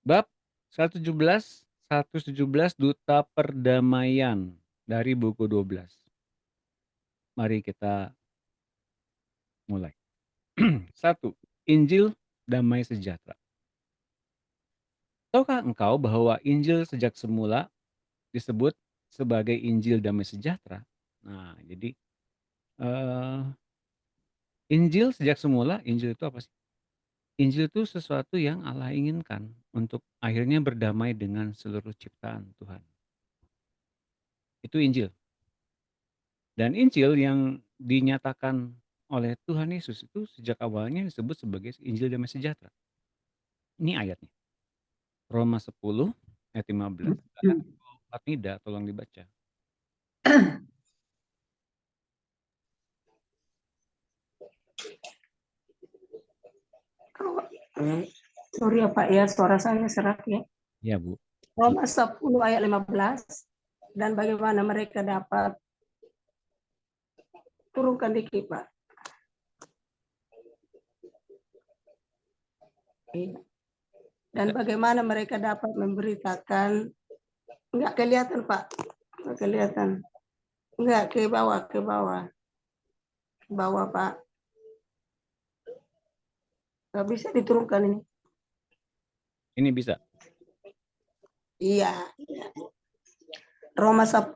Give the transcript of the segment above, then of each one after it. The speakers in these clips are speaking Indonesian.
Bab 117, 117 Duta Perdamaian dari buku 12. Mari kita mulai. Satu, Injil Damai Sejahtera. Tahukah engkau bahwa Injil sejak semula disebut sebagai Injil Damai Sejahtera? Nah, jadi eh, Injil sejak semula, Injil itu apa sih? Injil itu sesuatu yang Allah inginkan untuk akhirnya berdamai dengan seluruh ciptaan Tuhan. Itu Injil. Dan Injil yang dinyatakan oleh Tuhan Yesus itu sejak awalnya disebut sebagai Injil Damai Sejahtera. Ini ayatnya. Roma 10 ayat 15. Silakan Ibu Fatmida tolong dibaca. Sorry ya Pak ya, suara saya serak ya. Ya Bu. Roma 10 ayat 15. Dan bagaimana mereka dapat, turunkan dikit Pak. Dan bagaimana mereka dapat memberitakan, enggak kelihatan Pak, enggak kelihatan. Enggak, ke bawah, ke bawah. Ke bawah Pak. Enggak bisa diturunkan ini. Ini bisa. Iya. Roma 10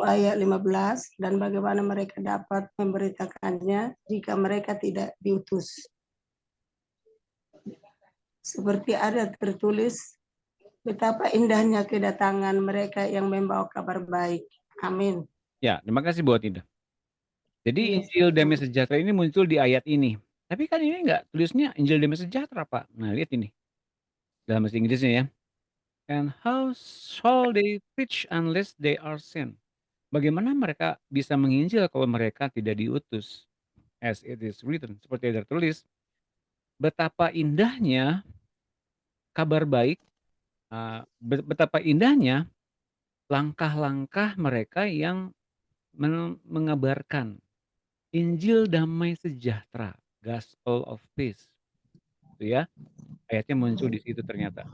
ayat 15, dan bagaimana mereka dapat memberitakannya jika mereka tidak diutus. Seperti ada tertulis, betapa indahnya kedatangan mereka yang membawa kabar baik. Amin. Ya, terima kasih Bu Fatmida. Jadi Yes. Injil Damai Sejahtera ini muncul di ayat ini. Tapi kan ini enggak tulisnya Injil Damai Sejahtera, Pak. Nah, lihat ini. Dalam bahasa Inggrisnya ya. And how shall they preach unless they are sent? Bagaimana mereka bisa menginjil kalau mereka tidak diutus? As it is written, seperti yang tertulis, betapa indahnya kabar baik, betapa indahnya langkah-langkah mereka yang mengabarkan Injil damai sejahtera, Gospel of Peace, itu ya, ayatnya muncul di situ ternyata,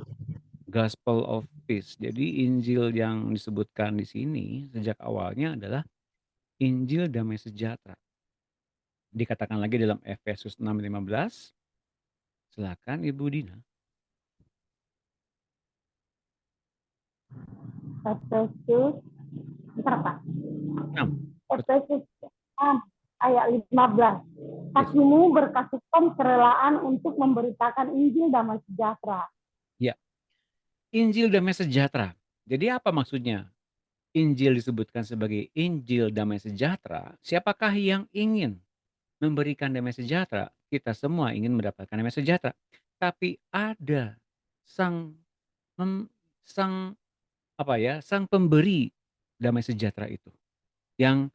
Gospel of Peace. Jadi Injil yang disebutkan di sini sejak awalnya adalah Injil damai sejahtera. Dikatakan lagi dalam Efesus 6:15. Silakan Ibu Dina. Efesus, berapa? 6. Betul. Efesus 6 ayat 15. Yes. Kakimu berkasihkan kerelaan untuk memberitakan Injil damai sejahtera. Ya, Injil damai sejahtera. Jadi apa maksudnya? Injil disebutkan sebagai Injil damai sejahtera. Siapakah yang ingin memberikan damai sejahtera? Kita semua ingin mendapatkan damai sejahtera. Tapi ada sang sang apa ya? Sang pemberi damai sejahtera itu yang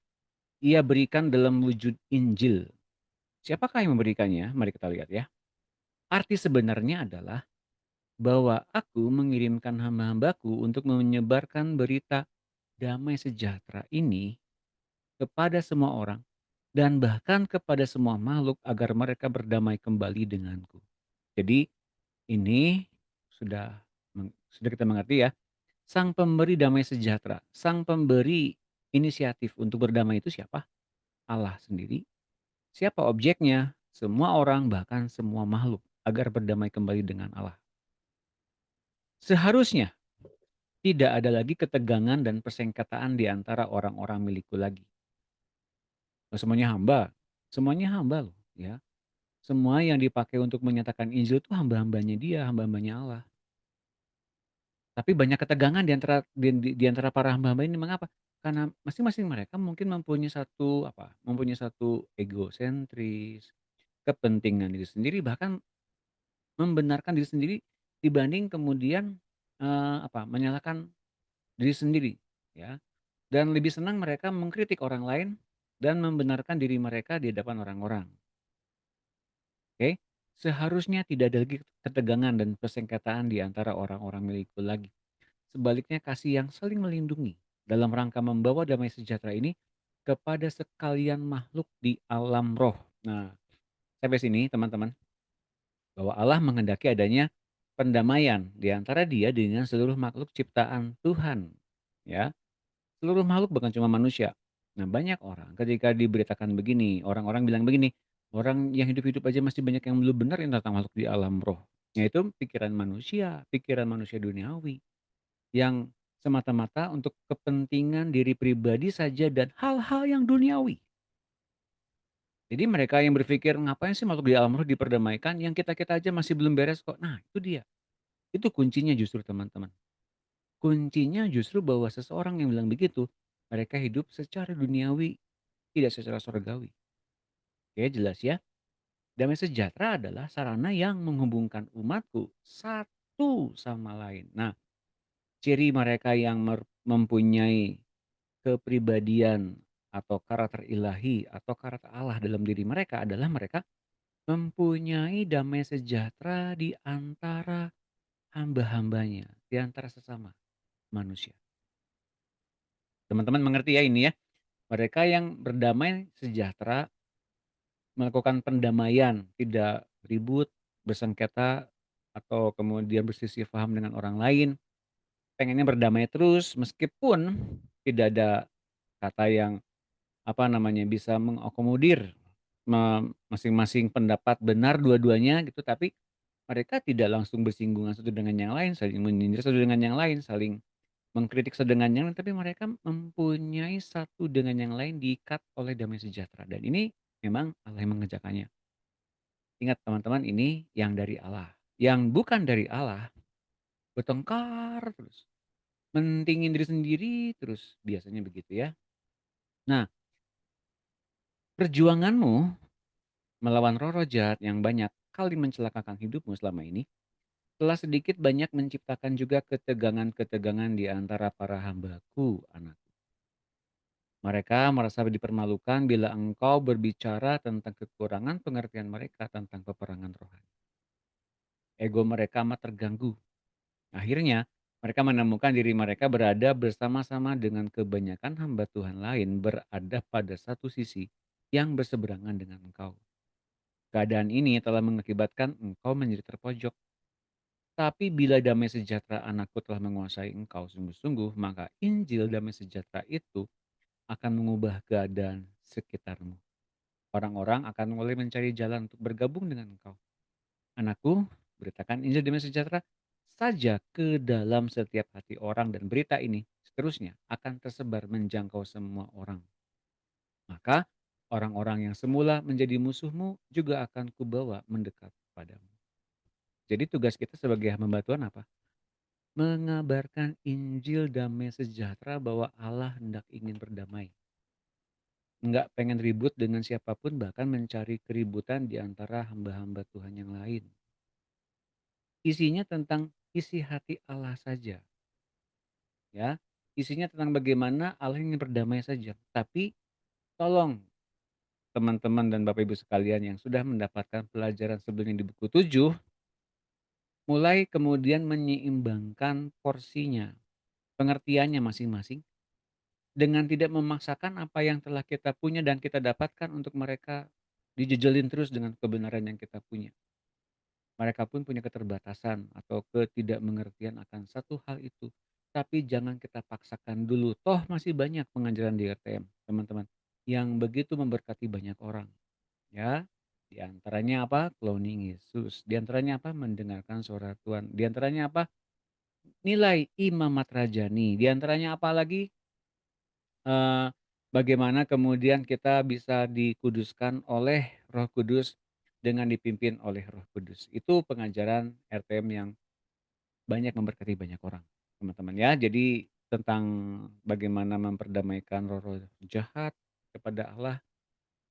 ia berikan dalam wujud Injil. Siapakah yang memberikannya? Mari kita lihat ya. Arti sebenarnya adalah bahwa aku mengirimkan hamba-hambaku untuk menyebarkan berita damai sejahtera ini kepada semua orang dan bahkan kepada semua makhluk agar mereka berdamai kembali denganku. Jadi ini sudah sudah kita mengerti ya, sang pemberi damai sejahtera, sang pemberi inisiatif untuk berdamai itu siapa? Allah sendiri. Siapa objeknya? Semua orang bahkan semua makhluk agar berdamai kembali dengan Allah. Seharusnya tidak ada lagi ketegangan dan persengketaan di antara orang-orang milikku lagi. Semuanya hamba, semuanya hamba loh ya. Semua yang dipakai untuk menyatakan Injil itu hamba-hambanya dia, hamba-hambanya Allah. Tapi banyak ketegangan di antara para hamba-hamba ini mengapa? Karena masing-masing mereka mungkin mempunyai satu egosentris, kepentingan diri sendiri, bahkan membenarkan diri sendiri dibanding kemudian, menyalahkan diri sendiri, ya. Dan lebih senang mereka mengkritik orang lain dan membenarkan diri mereka di hadapan orang-orang. Oke? Seharusnya tidak ada lagi ketegangan dan persengketaan di antara orang-orang milikku lagi. Sebaliknya kasih yang saling melindungi dalam rangka membawa damai sejahtera ini kepada sekalian makhluk di alam roh. Nah, sampai sini teman-teman, bahwa Allah menghendaki adanya pendamaian di antara dia dengan seluruh makhluk ciptaan Tuhan, ya. Seluruh makhluk bukan cuma manusia. Nah, banyak orang ketika diberitakan begini, orang-orang bilang begini, "Orang yang hidup-hidup aja masih banyak yang belum benar ini tentang makhluk di alam roh." Yaitu pikiran manusia duniawi yang semata-mata untuk kepentingan diri pribadi saja dan hal-hal yang duniawi. Jadi mereka yang berpikir, "Ngapain sih makhluk di alam roh diperdamaikan, yang kita-kita aja masih belum beres kok." Nah, itu dia. Itu kuncinya justru teman-teman. Kuncinya justru bahwa seseorang yang bilang begitu, mereka hidup secara duniawi, tidak secara surgawi. Oke, jelas ya? Damai sejahtera adalah sarana yang menghubungkan umatku satu sama lain. Nah, ciri mereka yang mempunyai kepribadian atau karakter ilahi atau karakter Allah dalam diri mereka adalah mereka mempunyai damai sejahtera di antara hamba-hambanya, di antara sesama manusia. Teman-teman mengerti ya ini ya? Mereka yang berdamai sejahtera, melakukan pendamaian, tidak ribut, bersengketa, atau kemudian berselisih paham dengan orang lain, pengennya berdamai terus meskipun tidak ada kata yang, apa namanya, bisa mengakomodir masing-masing pendapat benar dua-duanya gitu, tapi mereka tidak langsung bersinggungan satu dengan yang lain, saling menyindir satu dengan yang lain, saling mengkritik satu dengan yang lain, tapi mereka mempunyai satu dengan yang lain diikat oleh damai sejahtera dan ini memang Allah yang mengerjakannya. Ingat teman-teman ini yang dari Allah. Yang bukan dari Allah, bertengkar terus, mentingin diri sendiri terus, biasanya begitu ya. Nah, perjuanganmu melawan roh-roh jahat yang banyak kali mencelakakan hidupmu selama ini, telah sedikit banyak menciptakan juga ketegangan-ketegangan di antara para hambaku, anak. Mereka merasa dipermalukan bila engkau berbicara tentang kekurangan pengertian mereka tentang peperangan rohani. Ego mereka amat terganggu. Akhirnya, mereka menemukan diri mereka berada bersama-sama dengan kebanyakan hamba Tuhan lain berada pada satu sisi yang berseberangan dengan engkau. Keadaan ini telah mengakibatkan engkau menjadi terpojok. Tapi bila damai sejahtera anakku telah menguasai engkau sungguh-sungguh, maka Injil damai sejahtera itu akan mengubah keadaan sekitarmu. Orang-orang akan mulai mencari jalan untuk bergabung dengan engkau. Anakku, beritakan Injil damai sejahtera saja ke dalam setiap hati orang dan berita ini seterusnya akan tersebar menjangkau semua orang. Maka orang-orang yang semula menjadi musuhmu juga akan kubawa mendekat padamu. Jadi tugas kita sebagai hamba Tuhan apa? Mengabarkan Injil damai sejahtera bahwa Allah hendak ingin berdamai. Enggak pengen ribut dengan siapapun bahkan mencari keributan di antara hamba-hamba Tuhan yang lain. Isinya tentang isi hati Allah saja, ya. Isinya tentang bagaimana Allah ingin berdamai saja. Tapi tolong teman-teman dan Bapak Ibu sekalian yang sudah mendapatkan pelajaran sebelumnya di buku 7, mulai kemudian menyeimbangkan porsinya, pengertiannya masing-masing dengan tidak memaksakan apa yang telah kita punya dan kita dapatkan untuk mereka dijejelin terus dengan kebenaran yang kita punya. Mereka pun punya keterbatasan atau ketidakmengertian akan satu hal itu. Tapi jangan kita paksakan dulu. Toh masih banyak pengajaran di RTM, teman-teman, yang begitu memberkati banyak orang, ya. Di antaranya apa? Cloning Yesus. Di antaranya apa? Mendengarkan suara Tuhan. Di antaranya apa? Nilai imamat rajani. Di antaranya apa lagi? Eee, Bagaimana kemudian kita bisa dikuduskan oleh Roh Kudus dengan dipimpin oleh Roh Kudus. Itu pengajaran RTM yang banyak memberkati banyak orang, teman-teman ya. Jadi tentang bagaimana memperdamaikan roh-roh jahat kepada Allah,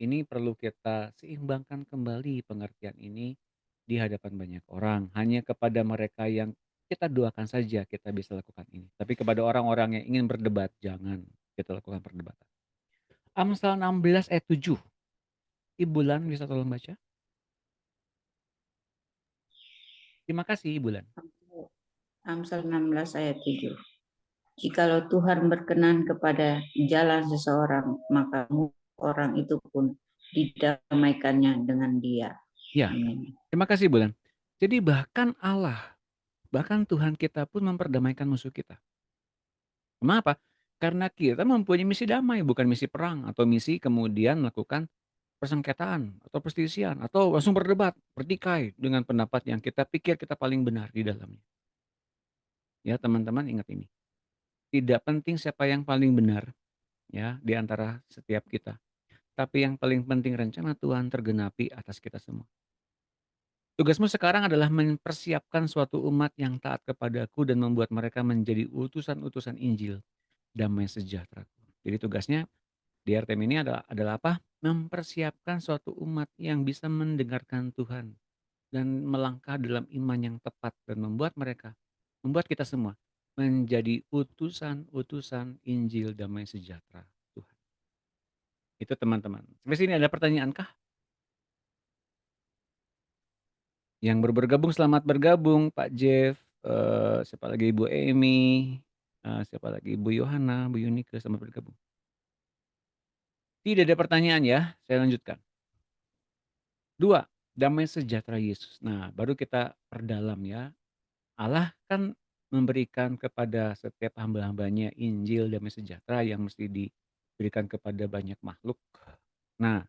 ini perlu kita seimbangkan kembali pengertian ini di hadapan banyak orang. Hanya kepada mereka yang kita doakan saja kita bisa lakukan ini. Tapi kepada orang-orang yang ingin berdebat, jangan kita lakukan perdebatan. Amsal 16 ayat 7. Ibu Lan bisa tolong baca? Terima kasih Ibu Lan. Amsal 16 ayat 7. Jikalau Tuhan berkenan kepada jalan seseorang, maka orang itu pun didamaikannya dengan dia. Ya, Amin. terima kasih Ibu Lan. Jadi bahkan Allah Bahkan Tuhan kita pun memperdamaikan musuh kita. Kenapa? Karena kita mempunyai misi damai, bukan misi perang atau misi kemudian melakukan persengketaan atau perselisihan atau langsung berdebat, bertikai dengan pendapat yang kita pikir kita paling benar di dalamnya. Ya, teman-teman ingat ini. Tidak penting siapa yang paling benar ya di antara setiap kita, tapi yang paling penting rencana Tuhan tergenapi atas kita semua. Tugasmu sekarang adalah mempersiapkan suatu umat yang taat kepadaku dan membuat mereka menjadi utusan-utusan Injil damai sejahtera. Jadi tugasnya di RTM ini adalah apa? Mempersiapkan suatu umat yang bisa mendengarkan Tuhan dan melangkah dalam iman yang tepat dan membuat kita semua menjadi utusan-utusan Injil damai sejahtera Tuhan. Itu teman-teman. Sampai sini ada pertanyaan kah? Yang baru bergabung selamat bergabung Pak Jeff, siapa lagi Ibu Emy, siapa lagi Ibu Yohana, Bu Yunike selamat bergabung. Tidak ada pertanyaan ya, saya lanjutkan. 2, damai sejahtera Yesus. Nah, baru kita perdalam ya. Allah kan memberikan kepada setiap hamba-hambanya Injil damai sejahtera yang mesti diberikan kepada banyak makhluk. Nah,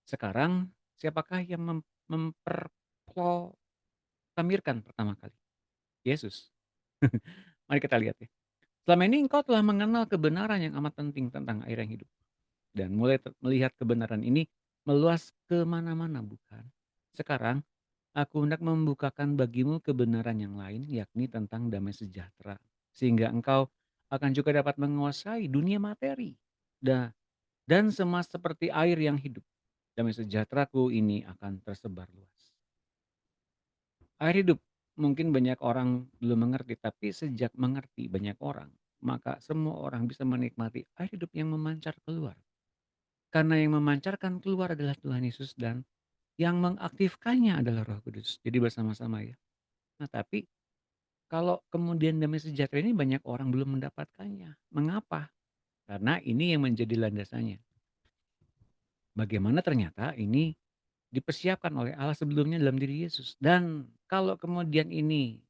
sekarang siapakah yang mempertamirkan pertama kali? Yesus. Mari kita lihat ya. Selama ini engkau telah mengenal kebenaran yang amat penting tentang air yang hidup. Dan mulai melihat kebenaran ini meluas kemana-mana bukan? Sekarang aku hendak membukakan bagimu kebenaran yang lain yakni tentang damai sejahtera. Sehingga engkau akan juga dapat menguasai dunia materi. Dan sama seperti air yang hidup. Damai sejahteraku ini akan tersebar luas. Air hidup mungkin banyak orang belum mengerti, tapi sejak mengerti banyak orang, maka semua orang bisa menikmati air hidup yang memancar keluar. Karena yang memancarkan keluar adalah Tuhan Yesus dan yang mengaktifkannya adalah Roh Kudus. Jadi bersama-sama ya. Nah tapi kalau kemudian damai sejahtera ini banyak orang belum mendapatkannya. Mengapa? Karena ini yang menjadi landasannya. Bagaimana ternyata ini dipersiapkan oleh Allah sebelumnya dalam diri Yesus. Dan kalau kemudian ini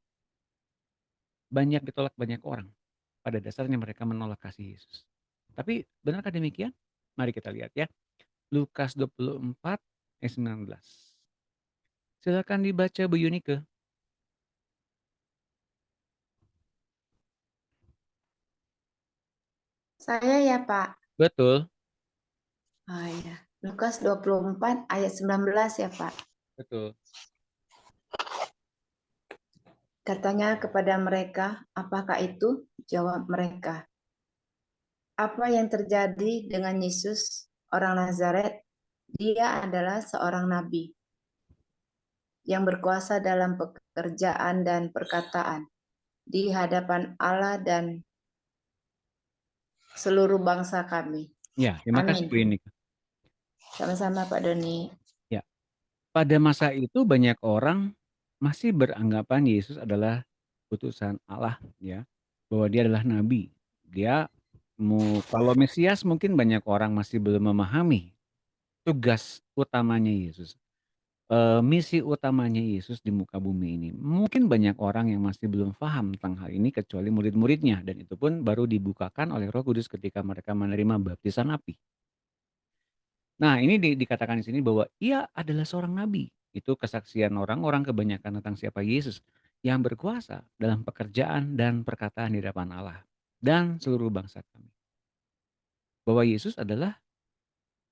banyak ditolak banyak orang, pada dasarnya mereka menolak kasih Yesus. Tapi benarkah demikian? Mari kita lihat ya. Lukas 24 ayat 19. Silakan dibaca Bu Yunike. Saya ya Pak. Betul, Oh ya. Lukas 24 ayat 19 ya Pak. betul. Katanya kepada mereka, apakah itu? Jawab mereka, apa yang terjadi dengan Yesus orang Nazaret? Dia adalah seorang nabi yang berkuasa dalam pekerjaan dan perkataan di hadapan Allah dan seluruh bangsa kami. Ya, terima kasih Amin. Bu Yunike. Sama-sama Pak Doni. Ya, pada masa itu banyak orang masih beranggapan Yesus adalah utusan Allah ya, bahwa dia adalah nabi. Dia kalau Mesias mungkin banyak orang masih belum memahami tugas utamanya Yesus. Misi utamanya Yesus di muka bumi ini. Mungkin banyak orang yang masih belum paham tentang hal ini kecuali murid-muridnya dan itu pun baru dibukakan oleh Roh Kudus ketika mereka menerima baptisan api. Nah, ini dikatakan di sini bahwa ia adalah seorang nabi. Itu kesaksian orang-orang kebanyakan tentang siapa Yesus yang berkuasa dalam pekerjaan dan perkataan di hadapan Allah dan seluruh bangsa kami. Bahwa Yesus adalah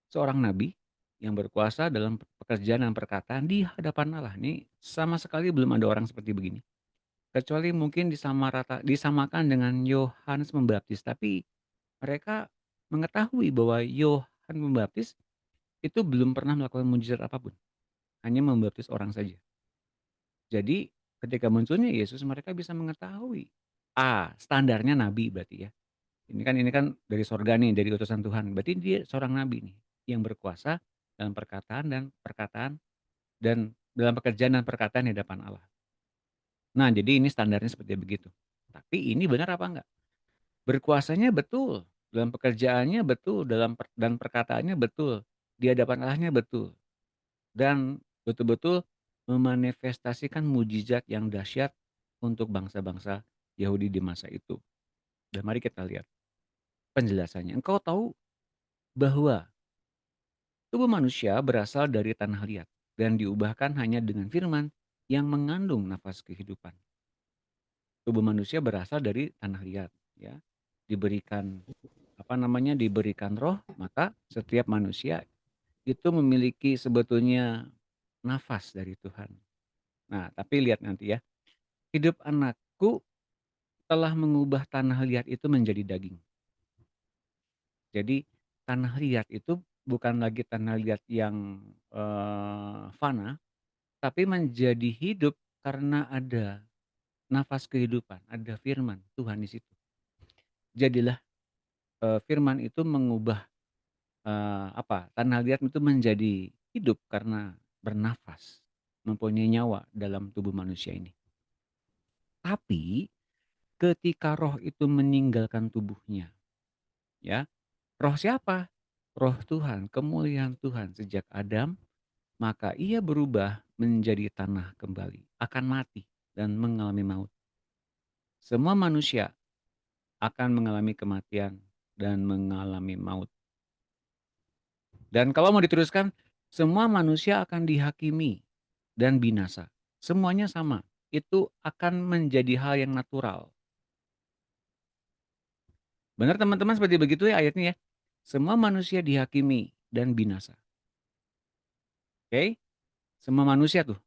seorang nabi yang berkuasa dalam pekerjaan dan perkataan di hadapan Allah. Ini sama sekali belum ada orang seperti begini. Kecuali mungkin disamakan dengan Yohanes Pembaptis. Tapi mereka mengetahui bahwa Yohanes Pembaptis itu belum pernah melakukan mujizat apapun. Hanya membaptis orang saja. Jadi ketika munculnya Yesus mereka bisa mengetahui. Standarnya nabi berarti ya. Ini kan dari sorga nih, dari utusan Tuhan. Berarti dia seorang nabi nih yang berkuasa dalam perkataan dan dalam pekerjaan dan perkataan di hadapan Allah. Nah, jadi ini standarnya seperti begitu. Tapi ini benar apa enggak? Berkuasanya betul, dalam pekerjaannya betul, dan perkataannya betul, di hadapan Allahnya betul. Dan betul-betul memanifestasikan mujizat yang dahsyat untuk bangsa-bangsa Yahudi di masa itu. Dan mari kita lihat penjelasannya. Engkau tahu bahwa tubuh manusia berasal dari tanah liat dan diubahkan hanya dengan firman yang mengandung nafas kehidupan. Tubuh manusia berasal dari tanah liat, ya. Diberikan diberikan roh, maka setiap manusia itu memiliki sebetulnya nafas dari Tuhan. Nah, tapi lihat nanti ya, hidup anakku telah mengubah tanah liat itu menjadi daging. Jadi tanah liat itu bukan lagi tanah liat yang fana, tapi menjadi hidup karena ada nafas kehidupan, ada firman Tuhan di situ. Jadilah firman itu mengubah tanah liat itu menjadi hidup karena bernafas, mempunyai nyawa dalam tubuh manusia ini. Tapi ketika roh itu meninggalkan tubuhnya, ya, roh siapa? Roh Tuhan, kemuliaan Tuhan sejak Adam, maka ia berubah menjadi tanah kembali, akan mati dan mengalami maut. Semua manusia akan mengalami kematian dan mengalami maut. Dan kalau mau diteruskan, semua manusia akan dihakimi dan binasa. Semuanya sama. Itu akan menjadi hal yang natural. Benar teman-teman seperti begitu ya ayatnya ya. Semua manusia dihakimi dan binasa. Oke? Semua manusia tuh.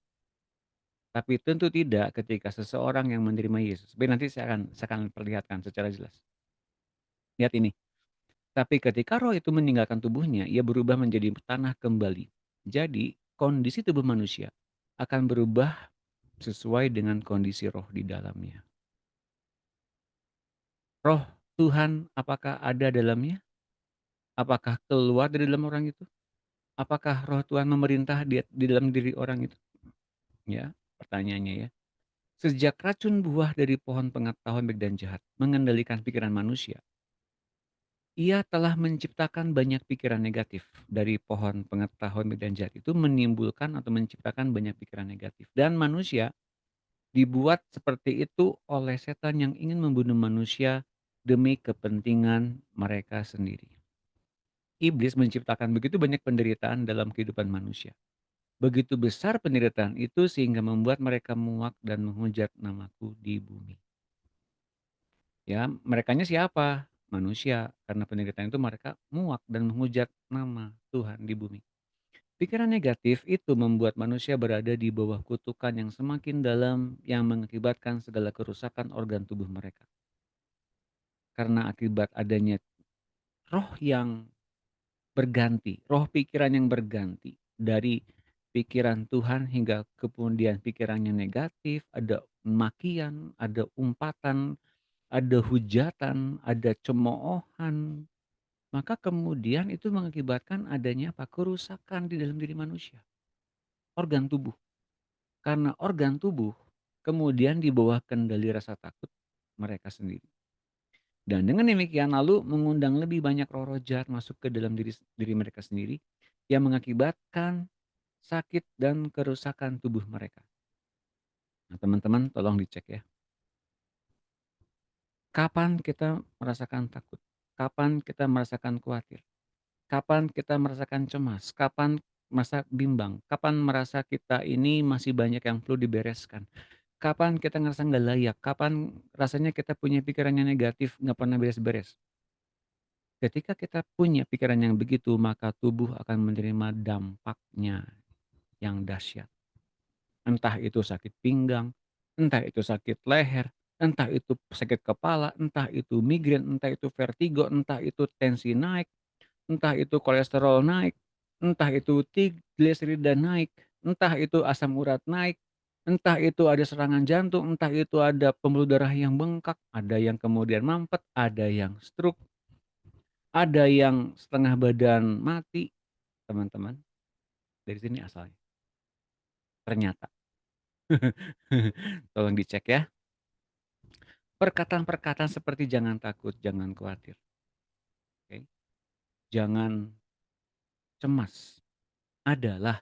Tapi tentu tidak ketika seseorang yang menerima Yesus. Tapi nanti saya akan perlihatkan secara jelas. Lihat ini. Tapi ketika roh itu meninggalkan tubuhnya, ia berubah menjadi tanah kembali. Jadi kondisi tubuh manusia akan berubah sesuai dengan kondisi roh di dalamnya. Roh Tuhan apakah ada dalamnya? Apakah keluar dari dalam orang itu? Apakah roh Tuhan memerintah di dalam diri orang itu? Ya, pertanyaannya ya. Sejak racun buah dari pohon pengetahuan baik dan jahat mengendalikan pikiran manusia, ia telah menciptakan banyak pikiran negatif. Dari pohon pengetahuan baik dan jahat itu menimbulkan atau menciptakan banyak pikiran negatif. Dan manusia dibuat seperti itu oleh setan yang ingin membunuh manusia demi kepentingan mereka sendiri. Iblis menciptakan begitu banyak penderitaan dalam kehidupan manusia. Begitu besar penderitaan itu sehingga membuat mereka muak dan menghujat namaku di bumi. Ya, merekanya siapa? Manusia. Karena penderitaan itu mereka muak dan menghujat nama Tuhan di bumi. Pikiran negatif itu membuat manusia berada di bawah kutukan yang semakin dalam yang mengakibatkan segala kerusakan organ tubuh mereka. Karena akibat adanya roh yang berganti, roh pikiran yang berganti dari pikiran Tuhan hingga kemudian pikiran yang negatif, ada makian, ada umpatan, ada hujatan, ada cemoohan, maka kemudian itu mengakibatkan adanya apa? Kerusakan di dalam diri manusia, organ tubuh. Karena organ tubuh kemudian di bawah kendali rasa takut mereka sendiri. Dan dengan demikian lalu mengundang lebih banyak roh-roh jahat masuk ke dalam diri mereka sendiri yang mengakibatkan sakit dan kerusakan tubuh mereka. Nah, teman-teman tolong dicek ya. Kapan kita merasakan takut? Kapan kita merasakan khawatir? Kapan kita merasakan cemas? Kapan merasa bimbang? Kapan merasa kita ini masih banyak yang perlu dibereskan? Kapan kita ngerasa nggak layak? Kapan rasanya kita punya pikiran yang negatif, nggak pernah beres-beres? Ketika kita punya pikiran yang begitu, maka tubuh akan menerima dampaknya yang dahsyat. Entah itu sakit pinggang, entah itu sakit leher, entah itu sakit kepala, entah itu migrain, entah itu vertigo, entah itu tensi naik, entah itu kolesterol naik, entah itu trigliserida naik, entah itu asam urat naik, entah itu ada serangan jantung, entah itu ada pembuluh darah yang bengkak, ada yang kemudian mampet, ada yang stroke, ada yang setengah badan mati, teman-teman. Dari sini asalnya. Ternyata. Tolong dicek ya. Perkataan-perkataan seperti jangan takut, jangan khawatir. Oke. Jangan cemas adalah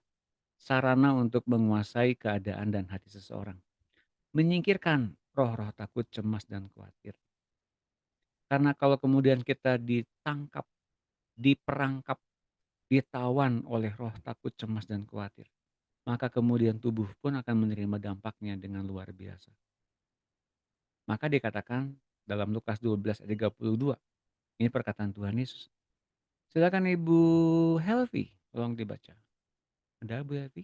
sarana untuk menguasai keadaan dan hati seseorang. menyingkirkan roh-roh takut, cemas, dan khawatir. Karena kalau kemudian kita ditangkap, diperangkap, ditawan oleh roh takut, cemas, dan khawatir, maka kemudian tubuh pun akan menerima dampaknya dengan luar biasa. Maka dikatakan dalam Lukas 12 ayat 32, ini perkataan Tuhan Yesus. Silakan Ibu Helvi, tolong dibaca. Ada Bu Helvi?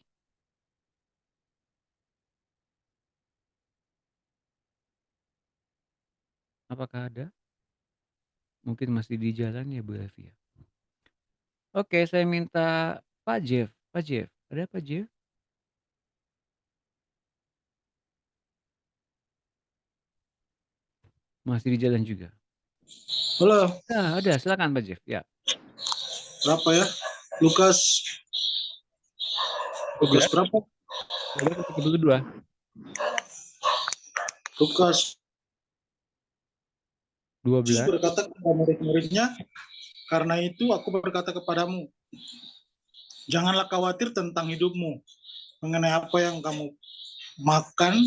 Apakah ada? Mungkin masih di jalan ya Bu Helvi ya. Oke, saya minta Pak Jeff. Pak Jeff, ada Pak Jeff? Masih di jalan juga? Halo, Ada, silakan Pak Jeff. Ya, berapa ya? Lukas 12, berapa? 12 atau 32? Lukas 12. berkata kepada murid-muridnya, karena itu aku berkata kepadamu, janganlah khawatir tentang hidupmu, mengenai apa yang kamu makan,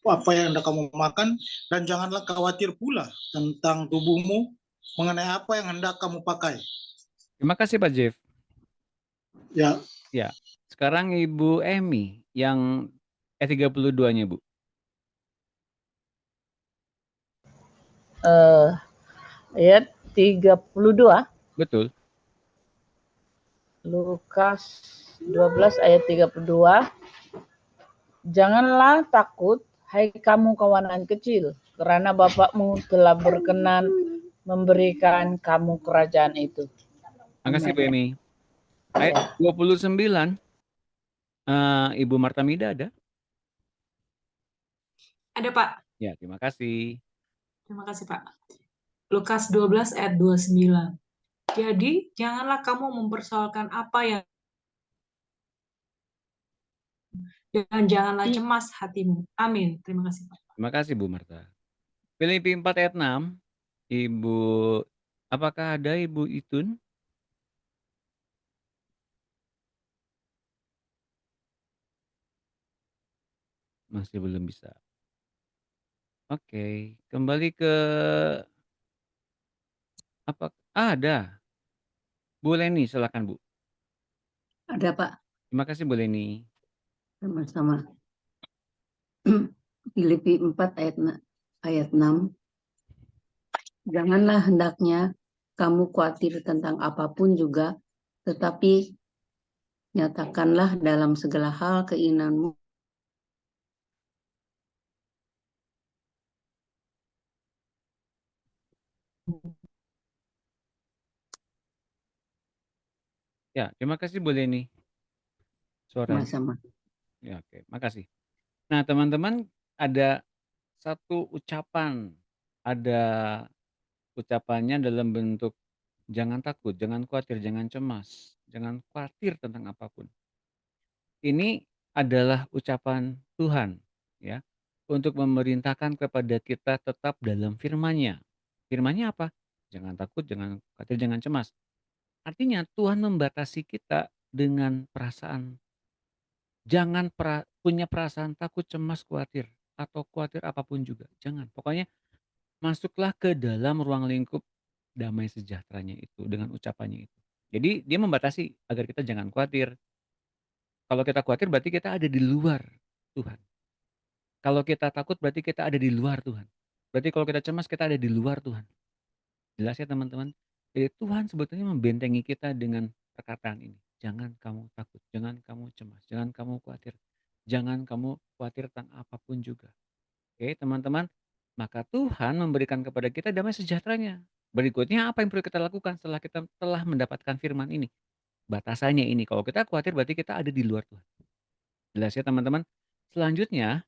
apa yang hendak kamu makan, dan janganlah khawatir pula tentang tubuhmu, mengenai apa yang hendak kamu pakai. Terima kasih Pak Jeff. Ya, Ya, sekarang Ibu Emi yang E32-nya Bu. Ayat 32, Betul. Lukas 12 ayat 32. Janganlah takut, hai kamu kawanan kecil, karena Bapakmu telah berkenan memberikan kamu kerajaan itu. Terima kasih Bu Amin. Emi. Ayat 29, Ibu Martamida ada? Ada Pak, Ya, terima kasih. terima kasih Pak. Lukas 12 ayat 29. Jadi, janganlah kamu mempersoalkan apa yang dan janganlah cemas hatimu. Amin. Terima kasih Pak. Terima kasih Bu Marta. Filipi 4 ayat 6, Ibu, apakah ada Ibu Itun? Masih belum bisa. Oke, kembali ke apa? Ada. Bu Leni, silakan Bu. Ada Pak, Terima kasih Bu Leni. sama-sama. Filipi 4 ayat 6. Janganlah hendaknya kamu khawatir tentang apapun juga, tetapi nyatakanlah dalam segala hal keinginanmu Ya, terima kasih Bu Leni. Suaranya. sama-sama. Ya, oke, makasih. Nah, teman-teman, ada satu ucapan, ada ucapannya dalam bentuk jangan takut, jangan khawatir, jangan cemas, jangan khawatir tentang apapun. Ini adalah ucapan Tuhan, ya, untuk memerintahkan kepada kita tetap dalam firman-Nya. Firman-Nya apa? Jangan takut, jangan khawatir, jangan cemas. Artinya Tuhan membatasi kita dengan perasaan. Jangan punya perasaan takut, cemas, khawatir, atau khawatir apapun juga. Jangan. Pokoknya masuklah ke dalam ruang lingkup damai sejahteranya itu dengan ucapannya itu. Jadi dia membatasi agar kita jangan khawatir. Kalau kita khawatir berarti kita ada di luar Tuhan. Kalau kita takut berarti kita ada di luar Tuhan. Berarti kalau kita cemas kita ada di luar Tuhan. Jelas ya teman-teman? Jadi Tuhan sebetulnya membentengi kita dengan perkataan ini. Jangan kamu takut, jangan kamu cemas, jangan kamu khawatir. Jangan kamu khawatir tentang apapun juga. Oke teman-teman, maka Tuhan memberikan kepada kita damai sejahteranya. Berikutnya apa yang perlu kita lakukan setelah kita telah mendapatkan firman ini? Batasannya ini, kalau kita khawatir berarti kita ada di luar Tuhan. Jelas ya teman-teman? Selanjutnya,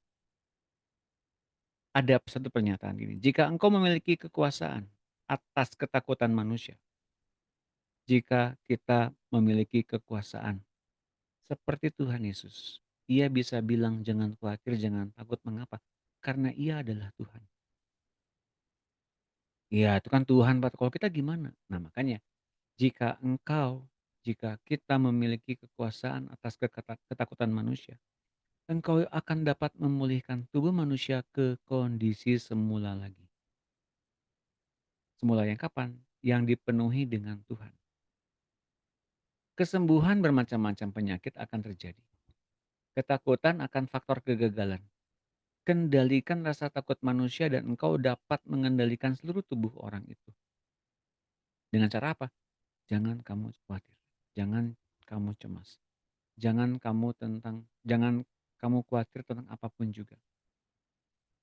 ada satu pernyataan gini, jika engkau memiliki kekuasaan atas ketakutan manusia, jika kita memiliki kekuasaan seperti Tuhan Yesus, Ia bisa bilang jangan khawatir, jangan takut. Mengapa? Karena Ia adalah Tuhan. Iya, itu kan Tuhan, Pak. Kalau kita gimana? Nah, makanya jika kita memiliki kekuasaan atas ketakutan manusia, engkau akan dapat memulihkan tubuh manusia ke kondisi semula lagi. Semula yang kapan? Yang dipenuhi dengan Tuhan. Kesembuhan bermacam-macam penyakit akan terjadi. Ketakutan akan faktor kegagalan. Kendalikan rasa takut manusia dan engkau dapat mengendalikan seluruh tubuh orang itu. Dengan cara apa? Jangan kamu khawatir. Jangan kamu cemas. Jangan kamu khawatir tentang apapun juga.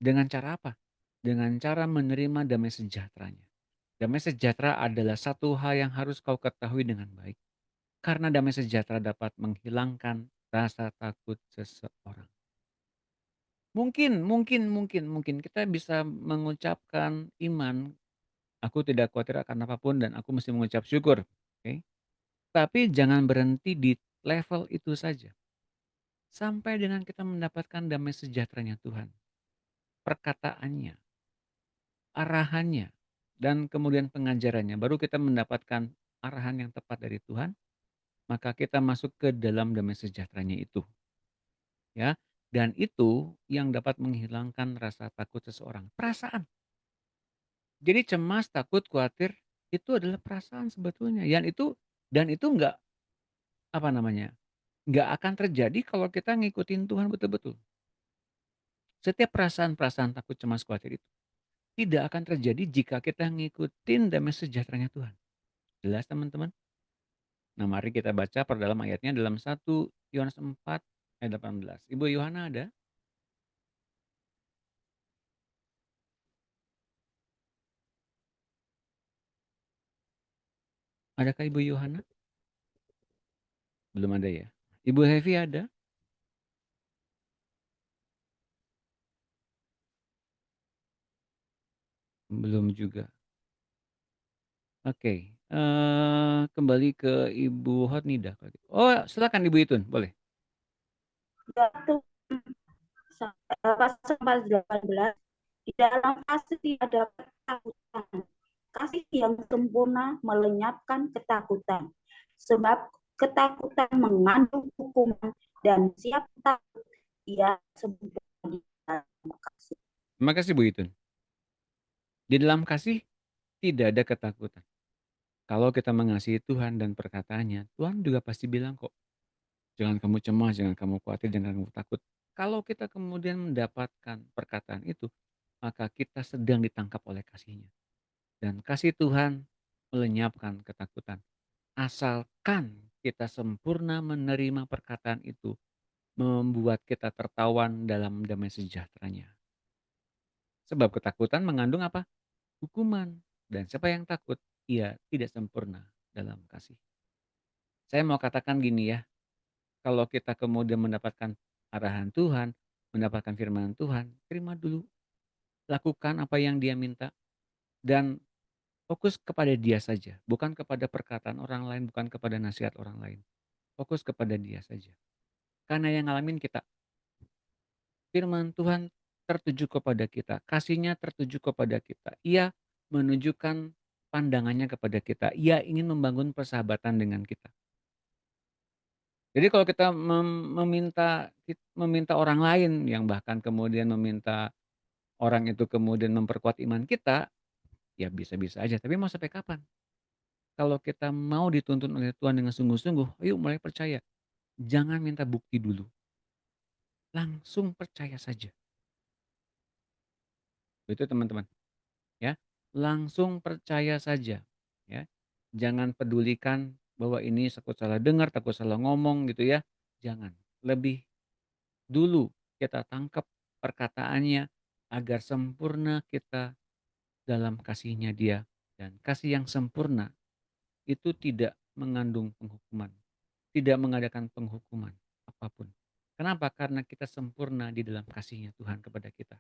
Dengan cara apa? Dengan cara menerima damai sejahteranya. Damai sejahtera adalah satu hal yang harus kau ketahui dengan baik. Karena damai sejahtera dapat menghilangkan rasa takut seseorang. Mungkin kita bisa mengucapkan iman, aku tidak khawatir akan apapun dan aku mesti mengucap syukur. Oke. Tapi jangan berhenti di level itu saja. Sampai dengan kita mendapatkan damai sejahteranya Tuhan. Perkataannya, arahannya, dan kemudian pengajarannya. Baru kita mendapatkan arahan yang tepat dari Tuhan, maka kita masuk ke dalam damai sejahteranya itu. Ya, dan itu yang dapat menghilangkan rasa takut seseorang. Perasaan. Jadi cemas, takut, khawatir itu adalah perasaan sebetulnya. Dan itu apa namanya? Nggak akan terjadi kalau kita ngikutin Tuhan betul-betul. Setiap perasaan-perasaan takut, cemas, khawatir itu tidak akan terjadi jika kita ngikutin damai sejahteranya Tuhan. Jelas teman-teman? Nah mari kita baca perdalam ayatnya dalam 1 Yohanes 4 ayat 18. Ibu Yohana ada? Adakah Ibu Yohana? Belum ada ya? Ibu Hevi ada? Belum juga. Oke. Kembali ke Ibu Hotnida. Oh silakan Ibu Itun, boleh. Pasal 18, di dalam kasih tidak ada ketakutan. Kasih yang sempurna melenyapkan ketakutan. Sebab ketakutan mengandung hukuman dan siapa takut ia sempurna di dalam kasih. Terima kasih Bu Itun. Di dalam kasih tidak ada ketakutan. Kalau kita mengasihi Tuhan dan perkataannya, Tuhan juga pasti bilang kok, jangan kamu cemas, jangan kamu khawatir, jangan kamu takut. Kalau kita kemudian mendapatkan perkataan itu, maka kita sedang ditangkap oleh kasih-Nya. Dan kasih Tuhan melenyapkan ketakutan. Asalkan kita sempurna menerima perkataan itu, membuat kita tertawan dalam damai sejahteranya. Sebab ketakutan mengandung apa? Hukuman. Dan siapa yang takut, ia tidak sempurna dalam kasih. Saya mau katakan gini ya, kalau kita kemudian mendapatkan arahan Tuhan, mendapatkan firman Tuhan, terima dulu. Lakukan apa yang Dia minta. Dan fokus kepada Dia saja. Bukan kepada perkataan orang lain, bukan kepada nasihat orang lain. Fokus kepada Dia saja. Karena yang ngalamin kita, firman Tuhan tertuju kepada kita. Kasih-Nya tertuju kepada kita. Ia menunjukkan pandangannya kepada kita. Ia ingin membangun persahabatan dengan kita. Jadi kalau kita meminta orang lain yang bahkan kemudian meminta orang itu kemudian memperkuat iman kita, ya bisa-bisa aja. Tapi mau sampai kapan? Kalau kita mau dituntun oleh Tuhan dengan sungguh-sungguh, ayo mulai percaya. Jangan minta bukti dulu. Langsung percaya saja. Itu teman-teman. Ya, langsung percaya saja. Ya, jangan pedulikan bahwa ini takut salah dengar, takut salah ngomong gitu ya. Jangan. Lebih dulu kita tangkap perkataannya agar sempurna kita dalam kasih-Nya Dia. Dan kasih yang sempurna itu tidak mengandung penghukuman. Tidak mengadakan penghukuman apapun. Kenapa? Karena kita sempurna di dalam kasih-Nya Tuhan kepada kita.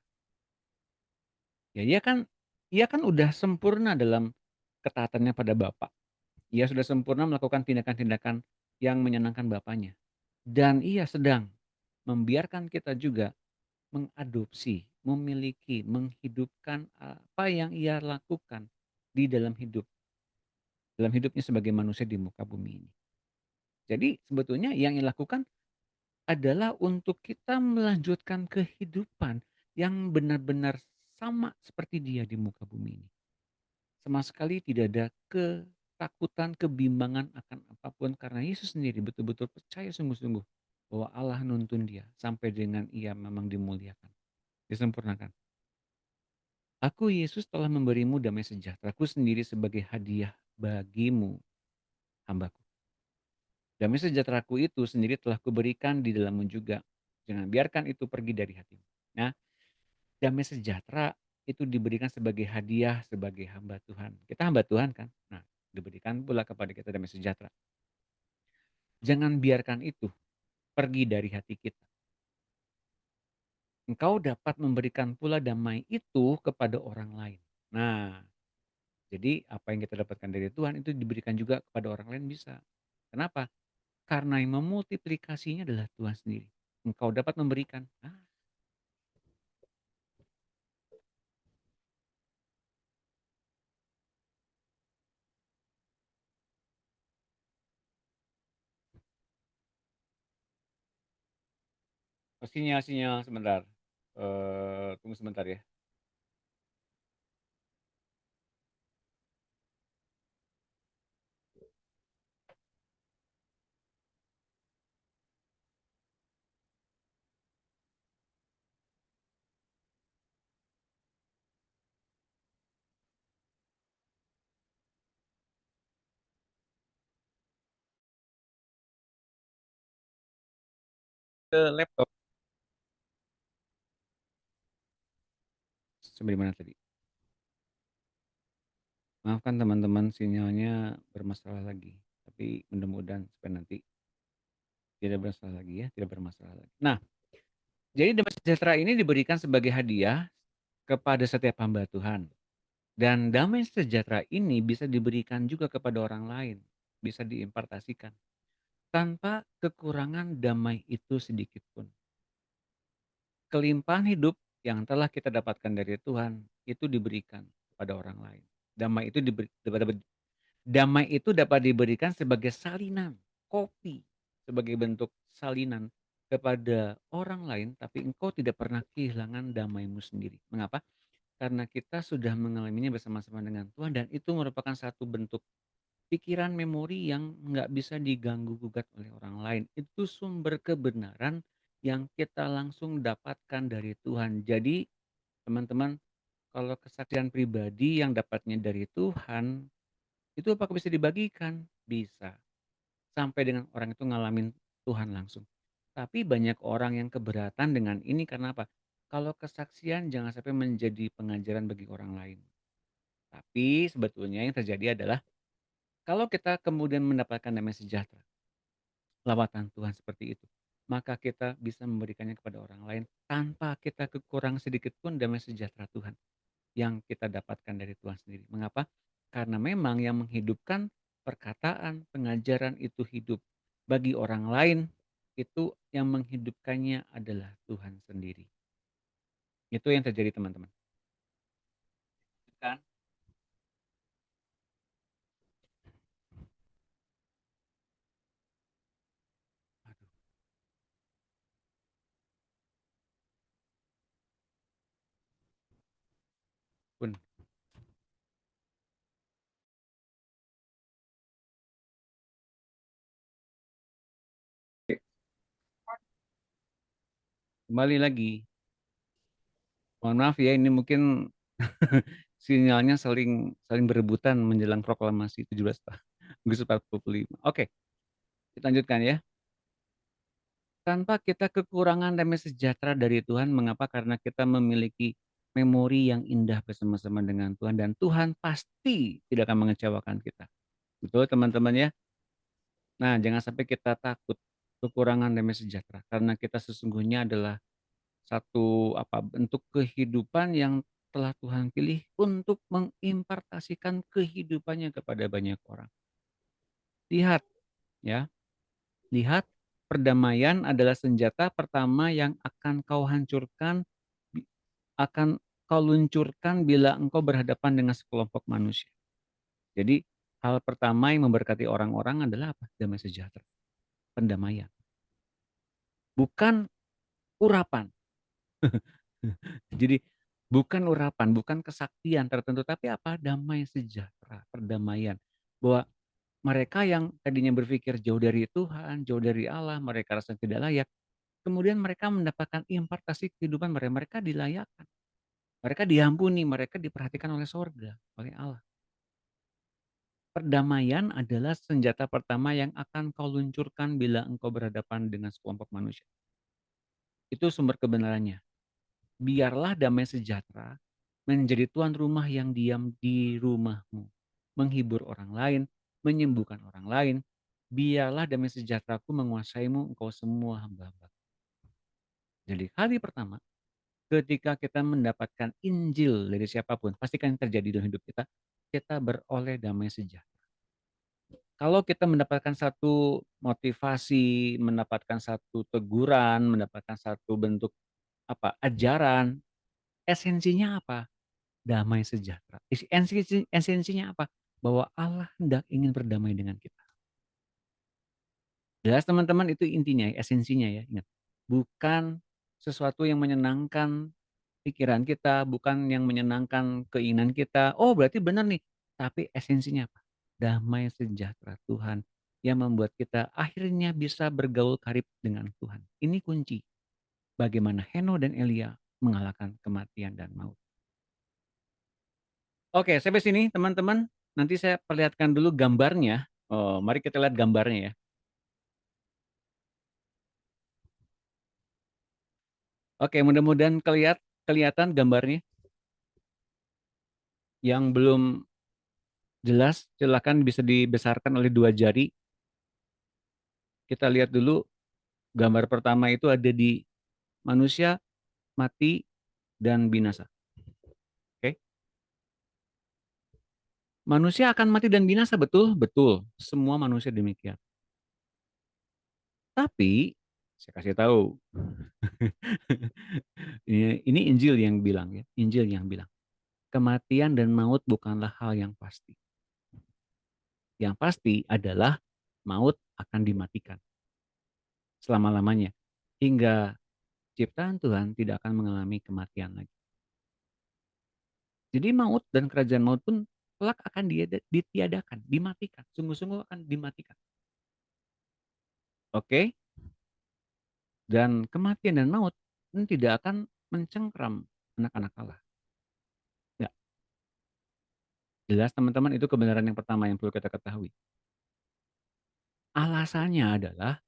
Ya ia kan udah sempurna dalam ketaatannya pada Bapa. Ia sudah sempurna melakukan tindakan-tindakan yang menyenangkan Bapaknya. Dan ia sedang membiarkan kita juga mengadopsi, memiliki, menghidupkan apa yang ia lakukan di dalam hidupnya sebagai manusia di muka bumi ini. Jadi sebetulnya yang ia lakukan adalah untuk kita melanjutkan kehidupan yang benar-benar sama seperti Dia di muka bumi ini. Sama sekali tidak ada ketakutan, kebimbangan akan apapun karena Yesus sendiri betul-betul percaya sungguh-sungguh bahwa Allah nuntun dia sampai dengan ia memang dimuliakan, disempurnakan. Aku Yesus telah memberimu damai sejahtera-Ku sendiri sebagai hadiah bagimu, hambaku. Damai sejahtera-Ku itu sendiri telah Kuberikan di dalammu juga. Jangan biarkan itu pergi dari hatimu. Nah, damai sejahtera itu diberikan sebagai hadiah sebagai hamba Tuhan. Kita hamba Tuhan kan? Nah, diberikan pula kepada kita damai sejahtera. Jangan biarkan itu pergi dari hati kita. Engkau dapat memberikan pula damai itu kepada orang lain. Nah, jadi apa yang kita dapatkan dari Tuhan itu diberikan juga kepada orang lain bisa. Kenapa? Karena yang memultiplikasinya adalah Tuhan sendiri. Engkau dapat memberikan. Sinyal sebentar. Tunggu sebentar ya. Ke laptop. Sampai di mana tadi? Maafkan teman-teman sinyalnya bermasalah lagi. Tapi mudah-mudahan supaya nanti tidak bermasalah lagi ya, tidak bermasalah lagi. Nah, jadi damai sejahtera ini diberikan sebagai hadiah kepada setiap hamba Tuhan. Dan damai sejahtera ini bisa diberikan juga kepada orang lain, bisa diimpartasikan tanpa kekurangan damai itu sedikit pun. Kelimpahan hidup yang telah kita dapatkan dari Tuhan itu diberikan kepada orang lain. Damai itu dapat diberikan sebagai salinan, kopi sebagai bentuk salinan kepada orang lain, tapi engkau tidak pernah kehilangan damaimu sendiri. Mengapa? Karena kita sudah mengalaminya bersama-sama dengan Tuhan dan itu merupakan satu bentuk pikiran memori yang nggak bisa diganggu gugat oleh orang lain. Itu sumber kebenaran yang kita langsung dapatkan dari Tuhan. Jadi teman-teman, kalau kesaksian pribadi yang dapatnya dari Tuhan, itu apakah bisa dibagikan? Bisa. Sampai dengan orang itu ngalamin Tuhan langsung. Tapi banyak orang yang keberatan dengan ini karena apa? Kalau kesaksian jangan sampai menjadi pengajaran bagi orang lain. Tapi sebetulnya yang terjadi adalah kalau kita kemudian mendapatkan damai sejahtera, lawatan Tuhan seperti itu, maka kita bisa memberikannya kepada orang lain tanpa kita kekurangan sedikit pun damai sejahtera Tuhan yang kita dapatkan dari Tuhan sendiri. Mengapa? Karena memang yang menghidupkan perkataan, pengajaran itu hidup. Bagi orang lain, itu yang menghidupkannya adalah Tuhan sendiri. Itu yang terjadi teman-teman. Kan? Aduh. Pun. Kembali lagi. Mohon maaf ya, ini mungkin sinyalnya saling berebutan menjelang proklamasi 17 Agustus 45. Oke, kita lanjutkan ya. Tanpa kita kekurangan damai sejahtera dari Tuhan, mengapa? Karena kita memiliki memori yang indah bersama-sama dengan Tuhan dan Tuhan pasti tidak akan mengecewakan kita. Betul teman-teman ya? Nah, jangan sampai kita takut kekurangan damai sejahtera karena kita sesungguhnya adalah satu bentuk kehidupan yang telah Tuhan pilih untuk mengimpartasikan kehidupannya kepada banyak orang. Lihat ya, lihat perdamaian adalah senjata pertama yang akan kau hancurkan, akan kau luncurkan bila engkau berhadapan dengan sekelompok manusia. Jadi hal pertama yang memberkati orang-orang adalah apa? Damai sejahtera, pendamaian. bukan urapan. Jadi bukan urapan, bukan kesaktian tertentu, tapi apa? Damai sejahtera, perdamaian. Bahwa mereka yang tadinya berpikir jauh dari Tuhan, jauh dari Allah, mereka rasa tidak layak, kemudian mereka mendapatkan impartasi kehidupan mereka, mereka dilayakkan, mereka diampuni, mereka diperhatikan oleh sorga, oleh Allah. Perdamaian adalah senjata pertama yang akan kau luncurkan bila engkau berhadapan dengan sekelompok manusia. Itu sumber kebenarannya. Biarlah damai sejahtera menjadi tuan rumah yang diam di rumahmu, menghibur orang lain, menyembuhkan orang lain. Biarlah damai sejahteraku menguasaimu, engkau semua hamba-hamba. Jadi hari pertama, ketika kita mendapatkan Injil dari siapapun, pastikan yang terjadi dalam hidup kita, kita beroleh damai sejahtera. Kalau kita mendapatkan satu motivasi, mendapatkan satu teguran, mendapatkan satu bentuk ajaran, esensinya apa? Damai sejahtera. Esensinya apa? Bahwa Allah hendak ingin berdamai dengan kita. Jelas teman-teman, itu intinya, esensinya ya, ingat. Bukan sesuatu yang menyenangkan pikiran kita, bukan yang menyenangkan keinginan kita. Oh, berarti benar nih. Tapi esensinya apa? Damai sejahtera Tuhan yang membuat kita akhirnya bisa bergaul karib dengan Tuhan. Ini kunci bagaimana Heno dan Elia mengalahkan kematian dan maut. Oke, sampai sini teman-teman. Nanti saya perlihatkan dulu gambarnya. Oh, mari kita lihat gambarnya ya. Oke, mudah-mudahan kelihatan gambarnya. Yang belum jelas, silakan bisa dibesarkan oleh 2 jari. Kita lihat dulu gambar pertama itu ada di manusia mati dan binasa. Oke. Manusia akan mati dan binasa, betul? Betul. Semua manusia demikian. Tapi saya kasih tahu. Ini Injil yang bilang ya, Injil yang bilang. Kematian dan maut bukanlah hal yang pasti. Yang pasti adalah maut akan dimatikan selama-lamanya. Hingga ciptaan Tuhan tidak akan mengalami kematian lagi. Jadi maut dan kerajaan maut pun kelak akan ditiadakan, dimatikan. Sungguh-sungguh akan dimatikan. Oke? Dan kematian dan maut tidak akan mencengkram anak-anak Allah. Ya, jelas teman-teman, itu kebenaran yang pertama yang perlu kita ketahui. Alasannya adalah,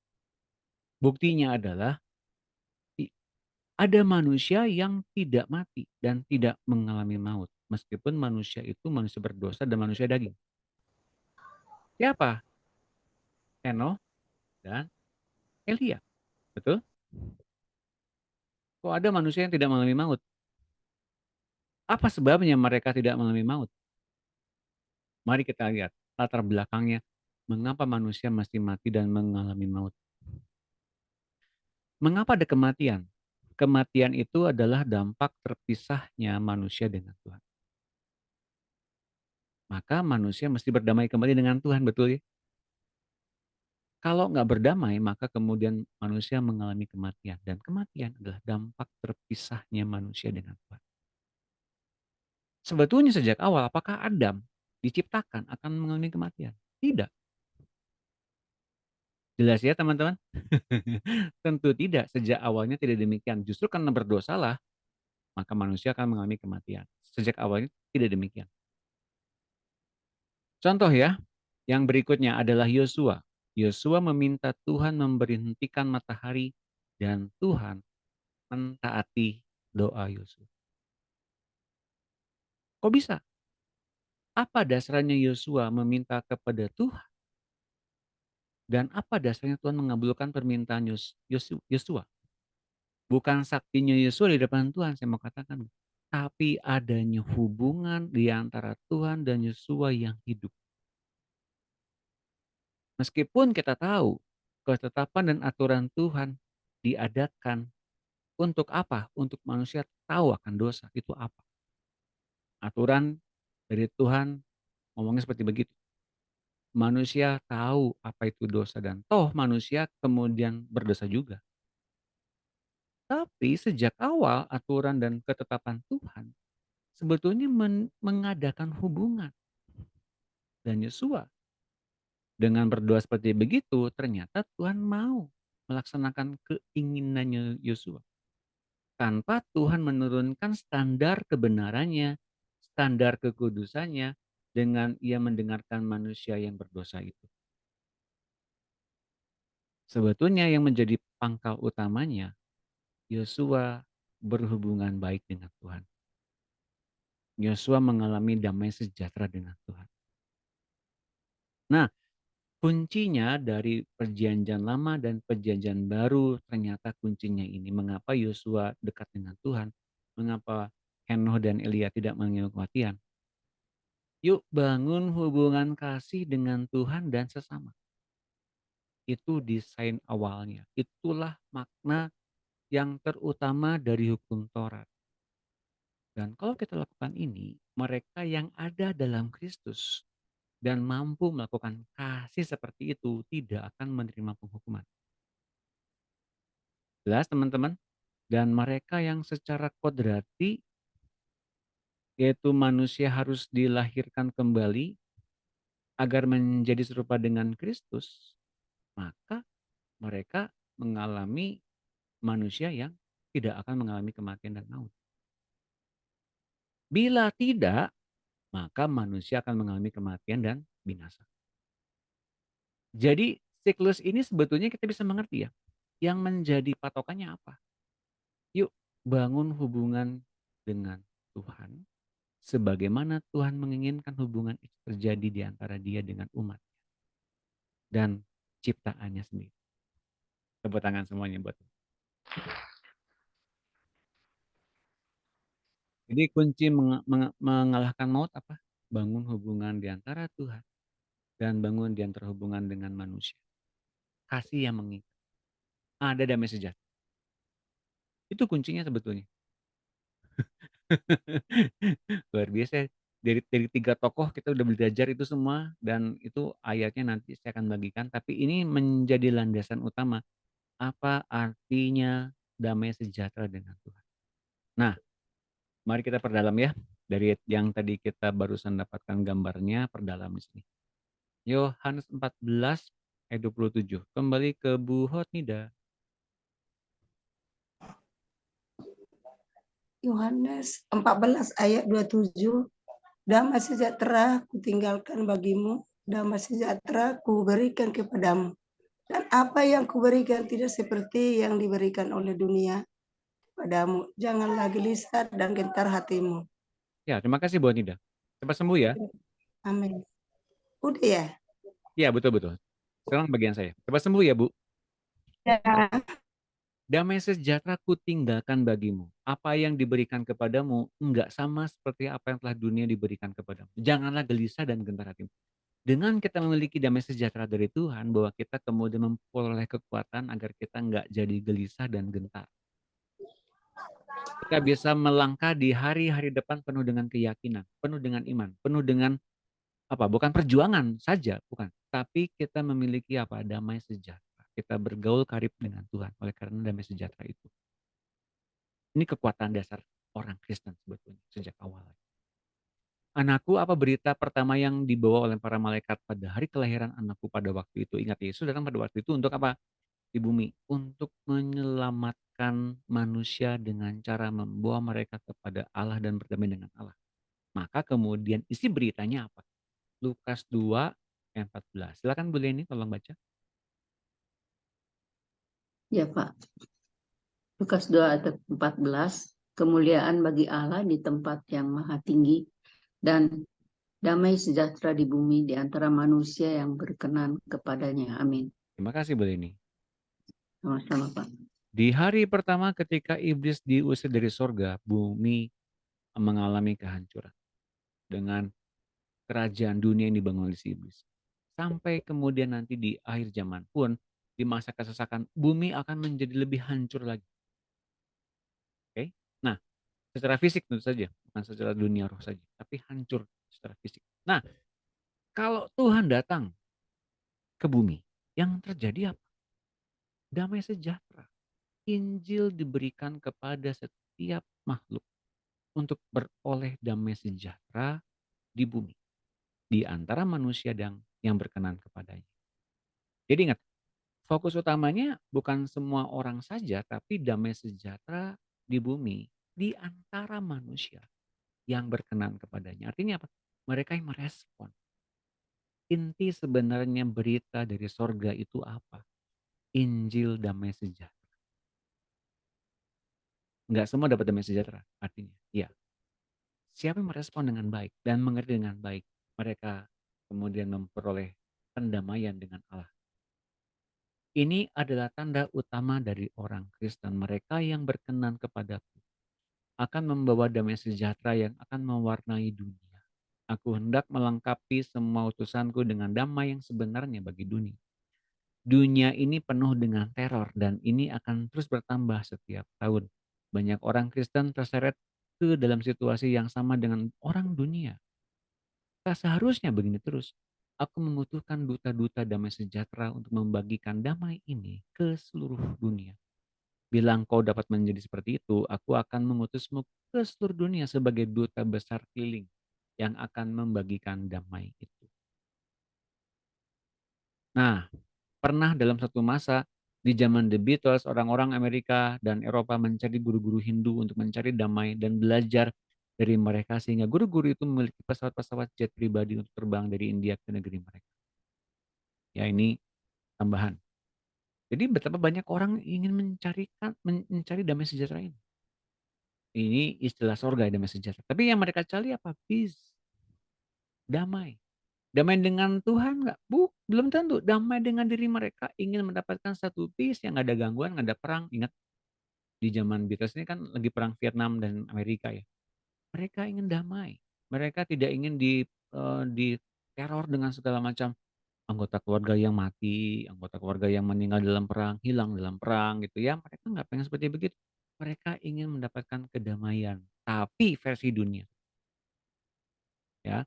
buktinya adalah, ada manusia yang tidak mati dan tidak mengalami maut. Meskipun manusia itu manusia berdosa dan manusia daging. Siapa? Henoh dan Elia. Betul? Kok ada manusia yang tidak mengalami maut? Apa sebabnya mereka tidak mengalami maut? Mari kita lihat latar belakangnya. Mengapa manusia masih mati dan mengalami maut? Mengapa ada kematian? Kematian itu adalah dampak terpisahnya manusia dengan Tuhan. Maka manusia mesti berdamai kembali dengan Tuhan, betul ya? Kalau nggak berdamai, maka kemudian manusia mengalami kematian. Dan kematian adalah dampak terpisahnya manusia dengan Tuhan. Sebetulnya sejak awal, apakah Adam diciptakan akan mengalami kematian? Tidak. Jelas ya teman-teman? Tentu tidak, sejak awalnya tidak demikian. Justru karena berdosalah, maka manusia akan mengalami kematian. Sejak awalnya tidak demikian. Contoh ya, yang berikutnya adalah Yosua. Yosua meminta Tuhan memberhentikan matahari dan Tuhan mentaati doa Yosua. Kok bisa? Apa dasarnya Yosua meminta kepada Tuhan? Dan apa dasarnya Tuhan mengabulkan permintaan Yosua? Bukan saktinya Yosua di depan Tuhan, saya mau katakan. Tapi adanya hubungan di antara Tuhan dan Yosua yang hidup. Meskipun kita tahu ketetapan dan aturan Tuhan diadakan untuk apa? Untuk manusia tahu akan dosa itu apa. Aturan dari Tuhan ngomongnya seperti begitu. Manusia tahu apa itu dosa dan toh manusia kemudian berdosa juga. Berarti sejak awal aturan dan ketetapan Tuhan sebetulnya mengadakan hubungan. Dan Yosua dengan berdoa seperti begitu, ternyata Tuhan mau melaksanakan keinginannya Yosua. Tanpa Tuhan menurunkan standar kebenarannya, standar kekudusannya, dengan ia mendengarkan manusia yang berdosa itu. Sebetulnya yang menjadi pangkal utamanya, Yosua berhubungan baik dengan Tuhan. Yosua mengalami damai sejahtera dengan Tuhan. Nah, kuncinya dari perjanjian lama dan perjanjian baru, ternyata kuncinya ini. Mengapa Yosua dekat dengan Tuhan? Mengapa Henoh dan Elia tidak mengalami kematian? Yuk bangun hubungan kasih dengan Tuhan dan sesama. Itu desain awalnya. Itulah makna yang terutama dari hukum Taurat. Dan kalau kita lakukan ini, mereka yang ada dalam Kristus dan mampu melakukan kasih seperti itu tidak akan menerima penghukuman. Jelas teman-teman? Dan mereka yang secara kodrati, yaitu manusia harus dilahirkan kembali agar menjadi serupa dengan Kristus, maka mereka mengalami manusia yang tidak akan mengalami kematian dan maut. Bila tidak, maka manusia akan mengalami kematian dan binasa. Jadi siklus ini sebetulnya kita bisa mengerti ya, yang menjadi patokannya apa? Yuk bangun hubungan dengan Tuhan, sebagaimana Tuhan menginginkan hubungan itu terjadi di antara Dia dengan umat dan ciptaannya sendiri. Tepuk tangan semuanya buat. Jadi kunci mengalahkan maut apa? Bangun hubungan di antara Tuhan dan bangun di antara hubungan dengan manusia. Kasih yang mengikat. Ada damai sejahtera. Itu kuncinya sebetulnya. Luar biasa. Dari 3 tokoh kita udah belajar itu semua dan itu ayatnya nanti saya akan bagikan. Tapi ini menjadi landasan utama. Apa artinya damai sejahtera dengan Tuhan? Nah, mari kita perdalam ya. Dari yang tadi kita barusan dapatkan gambarnya, perdalam di sini. Yohanes 14 ayat 27. Kembali ke Bu Hotnida. Yohanes 14 ayat 27. Damai sejahtera kutinggalkan bagimu, damai sejahtera kuberikan kepadamu. Dan apa yang kuberikan tidak seperti yang diberikan oleh dunia padamu. Janganlah gelisah dan gentar hatimu. Ya, terima kasih Bu Hotnida. Cepat sembuh ya. Amin. Udah ya? Iya, betul-betul. Sekarang bagian saya. Cepat sembuh ya, Bu. Ya. Damai sejahtera kutinggalkan bagimu. Apa yang diberikan kepadamu enggak sama seperti apa yang telah dunia diberikan kepadamu. Janganlah gelisah dan gentar hatimu. Dengan kita memiliki damai sejahtera dari Tuhan, bahwa kita kemudian memperoleh kekuatan agar kita enggak jadi gelisah dan gentar. Kita bisa melangkah di hari-hari depan penuh dengan keyakinan, penuh dengan iman, penuh dengan apa? Bukan perjuangan saja, bukan. Tapi kita memiliki apa? Damai sejahtera. Kita bergaul karib dengan Tuhan oleh karena damai sejahtera itu. Ini kekuatan dasar orang Kristen sebetulnya sejak awal. Anakku, apa berita pertama yang dibawa oleh para malaikat pada hari kelahiran anakku pada waktu itu? Ingat, Yesus datang pada waktu itu untuk apa? Di bumi. Untuk menyelamatkan manusia dengan cara membawa mereka kepada Allah dan berdamai dengan Allah. Maka kemudian isi beritanya apa? Lukas 2 ayat 14. Silakan Bu Leni tolong baca. Ya Pak. Lukas 2 ayat 14. Kemuliaan bagi Allah di tempat yang maha tinggi dan damai sejahtera di bumi di antara manusia yang berkenan kepadanya. Amin. Terima kasih Bu Leni. Sama-sama Pak. Di hari pertama ketika iblis diusir dari sorga, bumi mengalami kehancuran. Dengan kerajaan dunia yang dibangun oleh si iblis. Sampai kemudian nanti di akhir zaman pun, di masa kesesakan, bumi akan menjadi lebih hancur lagi. Oke? Nah, secara fisik tentu saja, bukan secara dunia roh saja, tapi hancur secara fisik. Nah, kalau Tuhan datang ke bumi, yang terjadi apa? Damai sejahtera. Injil diberikan kepada setiap makhluk untuk beroleh damai sejahtera di bumi, di antara manusia dan yang berkenan kepadanya. Jadi ingat, fokus utamanya bukan semua orang saja, tapi damai sejahtera di bumi, di antara manusia yang berkenan kepadanya. Artinya apa? Mereka yang merespon. Inti sebenarnya berita dari sorga itu apa? Injil damai sejahtera. Enggak semua dapat damai sejahtera, artinya. Ya, siapa yang merespon dengan baik dan mengerti dengan baik, mereka kemudian memperoleh pendamaian dengan Allah. Ini adalah tanda utama dari orang Kristen. Mereka yang berkenan kepadaku akan membawa damai sejahtera yang akan mewarnai dunia. Aku hendak melengkapi semua utusanku dengan damai yang sebenarnya bagi dunia. Dunia ini penuh dengan teror dan ini akan terus bertambah setiap tahun. Banyak orang Kristen terseret ke dalam situasi yang sama dengan orang dunia. Tak seharusnya begini terus. Aku membutuhkan duta-duta damai sejahtera untuk membagikan damai ini ke seluruh dunia. Bila engkau dapat menjadi seperti itu, aku akan mengutusmu ke seluruh dunia sebagai duta besar keliling yang akan membagikan damai itu. Nah, pernah dalam satu masa di zaman The Beatles, orang-orang Amerika dan Eropa mencari guru-guru Hindu untuk mencari damai dan belajar dari mereka sehingga guru-guru itu memiliki pesawat-pesawat jet pribadi untuk terbang dari India ke negeri mereka. Ya, ini tambahan. Jadi betapa banyak orang ingin mencari damai sejahtera ini. Ini istilah sorga damai sejahtera. Tapi yang mereka cari apa? Peace, damai. Damai dengan Tuhan nggak? Belum tentu. Damai dengan diri mereka ingin mendapatkan satu peace yang nggak ada gangguan, nggak ada perang. Ingat di zaman Beatles ini kan lagi perang Vietnam dan Amerika ya. Mereka ingin damai. Mereka tidak ingin di teror dengan segala macam anggota keluarga yang mati, anggota keluarga yang meninggal dalam perang, hilang dalam perang gitu ya. Mereka nggak pengen seperti begitu. Mereka ingin mendapatkan kedamaian, tapi versi dunia, ya.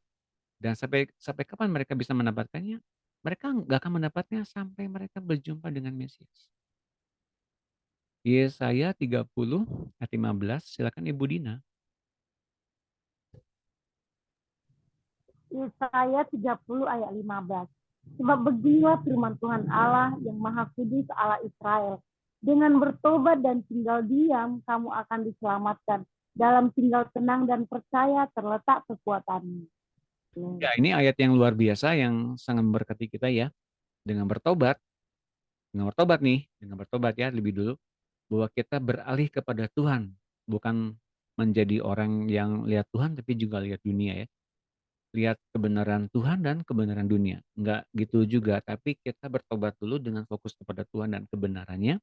Dan sampai sampai kapan mereka bisa mendapatkannya? Mereka nggak akan mendapatnya sampai mereka berjumpa dengan Mesias. Yesaya 30 ayat 15, silakan Ibu Dina. Yesaya 30 ayat 15. Sebab beginilah firman Tuhan Allah yang Maha Kudus Allah Israel. Dengan bertobat dan tinggal diam, kamu akan diselamatkan. Dalam tinggal tenang dan percaya terletak kekuatanmu. Ya, ini ayat yang luar biasa yang sangat memberkati kita ya. Dengan bertobat ya lebih dulu bahwa kita beralih kepada Tuhan, bukan menjadi orang yang lihat Tuhan tapi juga lihat dunia ya. Lihat kebenaran Tuhan dan kebenaran dunia. Enggak gitu juga, tapi kita bertobat dulu dengan fokus kepada Tuhan dan kebenarannya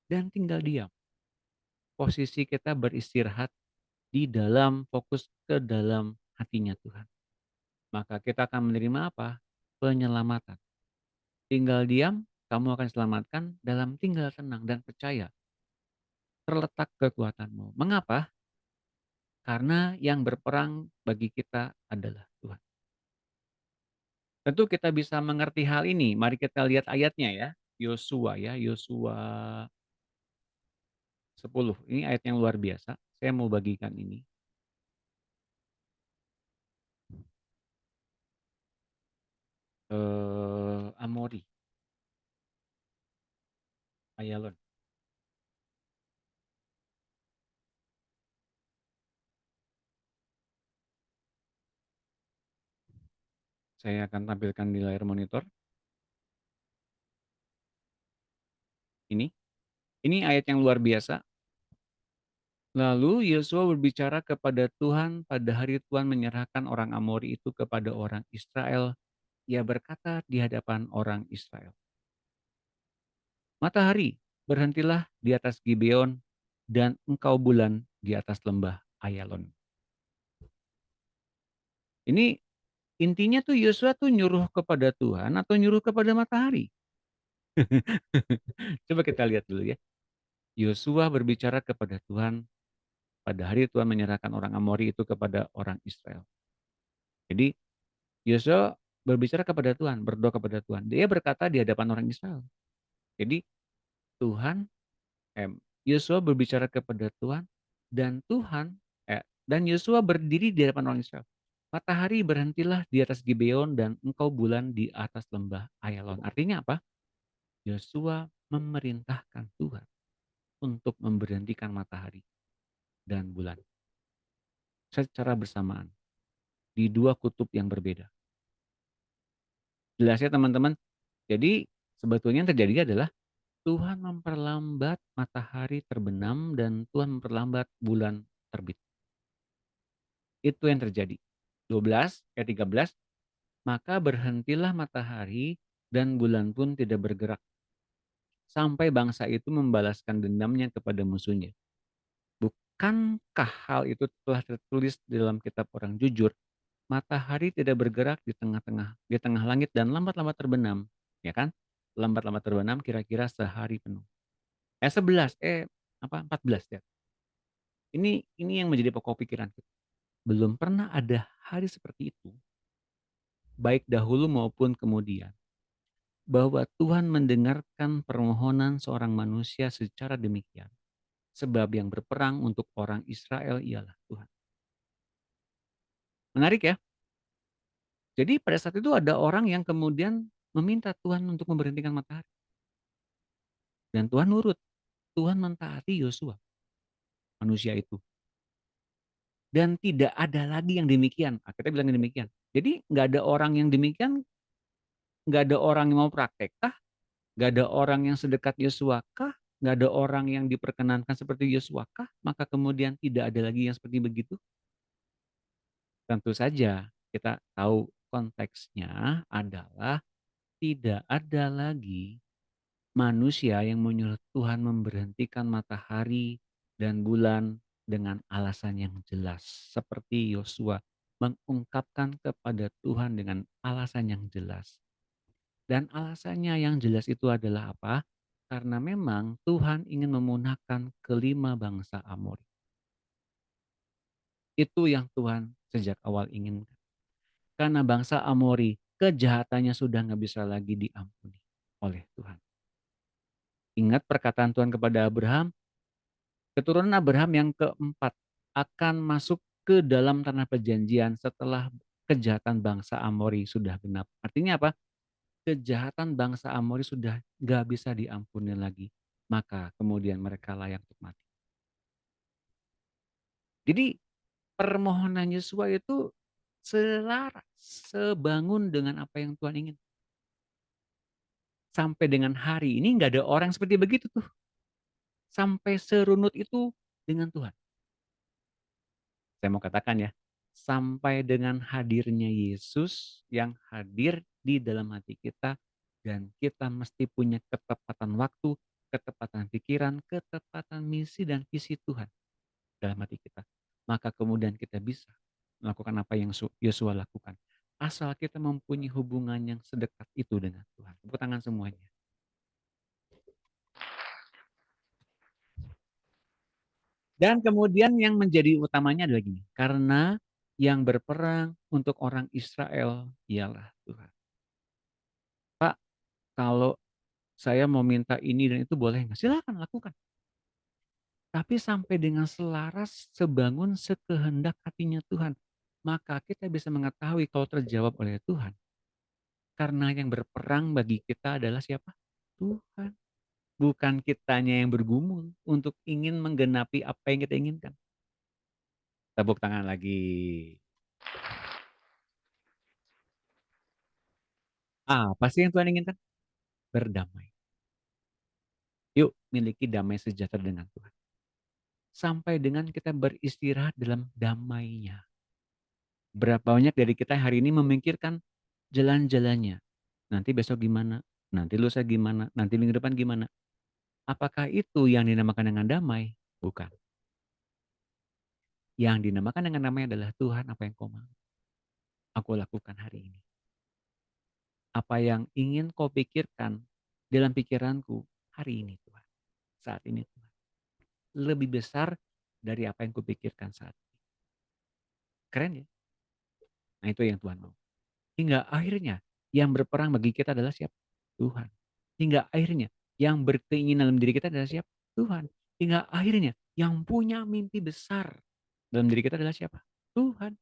dan tinggal diam. Posisi kita beristirahat di dalam fokus ke dalam hatinya Tuhan. Maka kita akan menerima apa? Penyelamatan. Tinggal diam, kamu akan diselamatkan dalam tinggal tenang dan percaya. Terletak kekuatanmu. Mengapa? Karena yang berperang bagi kita adalah Tuhan. Tentu kita bisa mengerti hal ini. Mari kita lihat ayatnya ya. Yosua 10. Ini ayat yang luar biasa. Saya mau bagikan ini. Amori. Ayalon. Saya akan tampilkan di layar monitor. Ini ayat yang luar biasa. Lalu Yosua berbicara kepada Tuhan pada hari Tuhan menyerahkan orang Amori itu kepada orang Israel. Ia berkata di hadapan orang Israel. Matahari, berhentilah di atas Gibeon dan engkau bulan di atas lembah Ayalon. Ini intinya tuh Yosua tuh nyuruh kepada Tuhan atau nyuruh kepada matahari? Coba kita lihat dulu ya. Yosua berbicara kepada Tuhan pada hari Tuhan menyerahkan orang Amori itu kepada orang Israel. Jadi Yosua berbicara kepada Tuhan, berdoa kepada Tuhan. Dia berkata di hadapan orang Israel. Jadi Tuhan Yosua berbicara kepada Tuhan dan Yosua berdiri di hadapan orang Israel. Matahari berhentilah di atas Gibeon dan engkau bulan di atas lembah Ayalon. Artinya apa? Yosua memerintahkan Tuhan untuk memberhentikan matahari dan bulan secara bersamaan di dua kutub yang berbeda. Jelas ya teman-teman? Jadi sebetulnya yang terjadi adalah Tuhan memperlambat matahari terbenam dan Tuhan memperlambat bulan terbit. Itu yang terjadi. 12 ayat 13, maka berhentilah matahari dan bulan pun tidak bergerak sampai bangsa itu membalaskan dendamnya kepada musuhnya. Bukankah hal itu telah tertulis dalam kitab orang jujur? Matahari tidak bergerak di tengah langit dan lambat-lambat terbenam, ya kan? Lambat-lambat terbenam kira-kira sehari penuh. 14 ya. Ini yang menjadi pokok pikiran kita. Belum pernah ada hari seperti itu, baik dahulu maupun kemudian, bahwa Tuhan mendengarkan permohonan seorang manusia secara demikian. Sebab yang berperang untuk orang Israel ialah Tuhan. Menarik ya? Jadi pada saat itu ada orang yang kemudian meminta Tuhan untuk memberhentikan matahari. Dan Tuhan nurut. Tuhan mentaati Yosua, manusia itu. Dan tidak ada lagi yang demikian. Kita bilang demikian. Jadi nggak ada orang yang demikian, nggak ada orang yang mau praktek kah? Nggak ada orang yang sedekat Yosua kah? Nggak ada orang yang diperkenankan seperti Yosua kah? Maka kemudian tidak ada lagi yang seperti begitu? Tentu saja kita tahu konteksnya adalah tidak ada lagi manusia yang menyuruh Tuhan memberhentikan matahari dan bulan dengan alasan yang jelas. Seperti Yosua mengungkapkan kepada Tuhan dengan alasan yang jelas. Dan alasannya yang jelas itu adalah apa? Karena memang Tuhan ingin memunahkan kelima bangsa Amori. Itu yang Tuhan sejak awal inginkan. Karena bangsa Amori kejahatannya sudah nggak bisa lagi diampuni oleh Tuhan. Ingat perkataan Tuhan kepada Abraham, keturunan Abraham yang keempat akan masuk ke dalam tanah perjanjian setelah kejahatan bangsa Amori sudah genap. Artinya apa? Kejahatan bangsa Amori sudah nggak bisa diampuni lagi. Maka kemudian mereka layak untuk mati. Jadi permohonan Yosua itu selaras, sebangun dengan apa yang Tuhan ingin. Sampai dengan hari ini nggak ada orang seperti begitu tuh. Sampai serunut itu dengan Tuhan. Saya mau katakan ya, sampai dengan hadirnya Yesus yang hadir di dalam hati kita dan kita mesti punya ketepatan waktu, ketepatan pikiran, ketepatan misi dan visi Tuhan dalam hati kita. Maka kemudian kita bisa melakukan apa yang Yosua lakukan. Asal kita mempunyai hubungan yang sedekat itu dengan Tuhan. Tepuk tangan semuanya. Dan kemudian yang menjadi utamanya adalah gini, karena yang berperang untuk orang Israel ialah Tuhan. Pak, kalau saya mau minta ini dan itu boleh nggak? Silakan lakukan. Tapi sampai dengan selaras sebangun sekehendak hatinya Tuhan. Maka kita bisa mengetahui kalau terjawab oleh Tuhan. Karena yang berperang bagi kita adalah siapa? Tuhan. Bukan kitanya yang bergumul untuk ingin menggenapi apa yang kita inginkan. Tepuk tangan lagi. Apa sih yang Tuhan inginkan? Berdamai. Yuk miliki damai sejahtera dengan Tuhan. Sampai dengan kita beristirahat dalam damainya. Berapa banyak dari kita hari ini memikirkan jalan-jalannya. Nanti besok gimana? Nanti lusa gimana? Nanti minggu depan gimana? Apakah itu yang dinamakan dengan damai? Bukan. Yang dinamakan dengan damai adalah Tuhan, apa yang kau mau aku lakukan hari ini. Apa yang ingin kau pikirkan dalam pikiranku hari ini Tuhan. Saat ini Tuhan. Lebih besar dari apa yang kupikirkan saat ini. Keren ya? Nah itu yang Tuhan mau. Hingga akhirnya yang berperang bagi kita adalah siapa? Tuhan. Hingga akhirnya yang berkeinginan dalam diri kita adalah siapa? Tuhan. Hingga akhirnya yang punya mimpi besar dalam diri kita adalah siapa? Tuhan.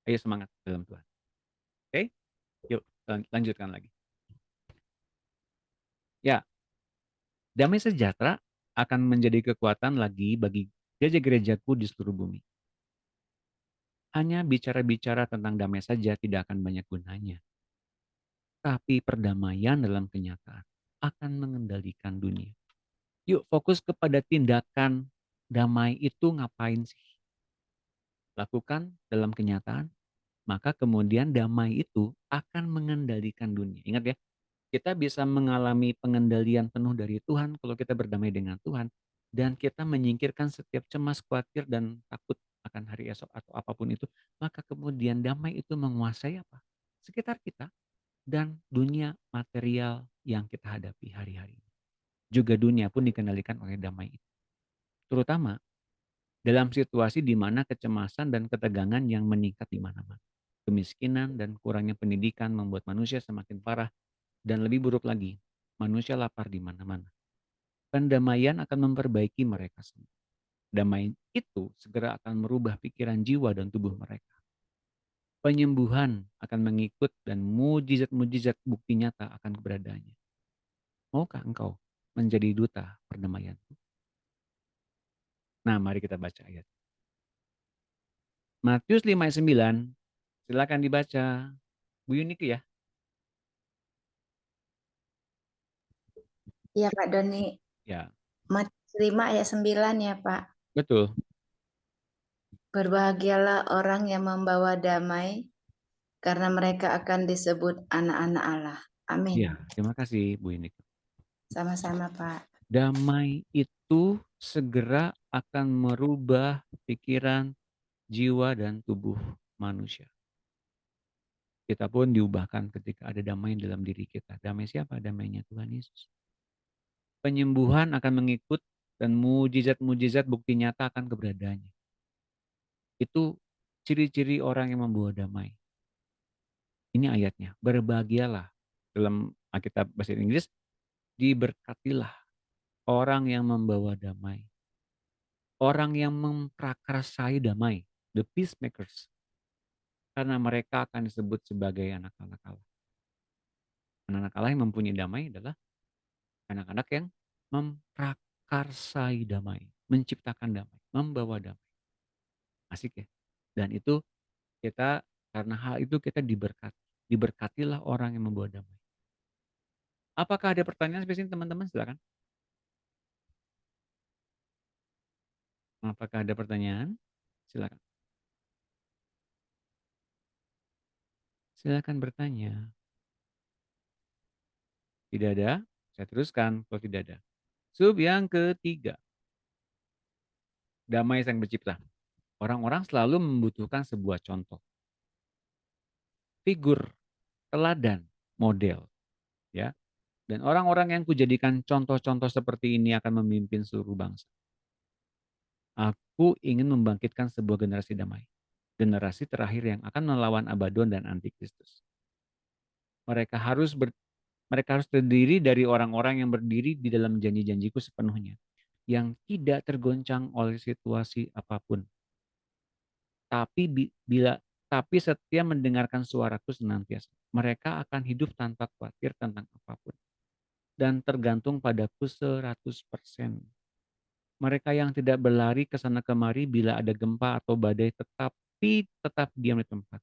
Ayo semangat dalam Tuhan. Oke? Yuk lanjutkan lagi. Ya, damai sejahtera akan menjadi kekuatan lagi bagi gereja-gerejaku di seluruh bumi. Hanya bicara-bicara tentang damai saja tidak akan banyak gunanya. Tapi perdamaian dalam kenyataan akan mengendalikan dunia. Yuk fokus kepada tindakan damai itu ngapain sih? Lakukan dalam kenyataan, maka kemudian damai itu akan mengendalikan dunia. Ingat ya, kita bisa mengalami pengendalian penuh dari Tuhan kalau kita berdamai dengan Tuhan dan kita menyingkirkan setiap cemas, khawatir, dan takut akan hari esok atau apapun itu, maka kemudian damai itu menguasai apa? Sekitar kita dan dunia material yang kita hadapi hari-hari ini. Juga dunia pun dikendalikan oleh damai itu. Terutama dalam situasi di mana kecemasan dan ketegangan yang meningkat di mana-mana. Kemiskinan dan kurangnya pendidikan membuat manusia semakin parah dan lebih buruk lagi, manusia lapar di mana-mana. Pendamaian akan memperbaiki mereka semua. Damai itu segera akan merubah pikiran jiwa dan tubuh mereka. Penyembuhan akan mengikut dan mujizat-mujizat bukti nyata akan keberadaannya. Maukah engkau menjadi duta perdamaian? Nah, mari kita baca ayat. Matius 5 ayat 9, silakan dibaca. Bu Yuniki ya. Iya Pak Doni. Ya, Matius 5 ayat 9 ya Pak. betul. Berbahagialah orang yang membawa damai, karena mereka akan disebut anak-anak Allah. Amin. Ya, terima kasih Bu Yuniki. Sama-sama Pak. Damai itu segera akan merubah pikiran, jiwa, dan tubuh manusia. Kita pun diubahkan ketika ada damai dalam diri kita. Damai siapa? Damainya Tuhan Yesus. Penyembuhan akan mengikut dan mujizat-mujizat bukti nyata akan keberadaannya. Itu ciri-ciri orang yang membawa damai. Ini ayatnya. Berbahagialah. Dalam Alkitab bahasa Inggris, diberkatilah orang yang membawa damai. Orang yang memprakarsai damai. The peacemakers. Karena mereka akan disebut sebagai anak-anak Allah. Anak-anak Allah yang mempunyai damai adalah anak-anak yang memprakarsai damai, menciptakan damai, membawa damai. Asik ya. Dan itu kita, karena hal itu kita diberkati. Diberkatilah orang yang membawa damai. Apakah ada pertanyaan spesifik teman-teman? Silakan. Apakah ada pertanyaan? Silakan. Silakan bertanya. Tidak ada? Saya teruskan kalau tidak ada. Sub yang ketiga. Damai sang pencipta. Orang-orang selalu membutuhkan sebuah contoh. Figur, teladan, model. Ya. Dan orang-orang yang kujadikan contoh-contoh seperti ini akan memimpin seluruh bangsa. Aku ingin membangkitkan sebuah generasi damai. Generasi terakhir yang akan melawan Abaddon dan Antikristus. Mereka harus terdiri dari orang-orang yang berdiri di dalam janji-janjiku sepenuhnya. Yang tidak tergoncang oleh situasi apapun. Tapi setia mendengarkan suaraku senantiasa. Mereka akan hidup tanpa khawatir tentang apapun. Dan tergantung padaku 100%. Mereka yang tidak berlari ke sana kemari bila ada gempa atau badai tetapi tetap diam di tempat.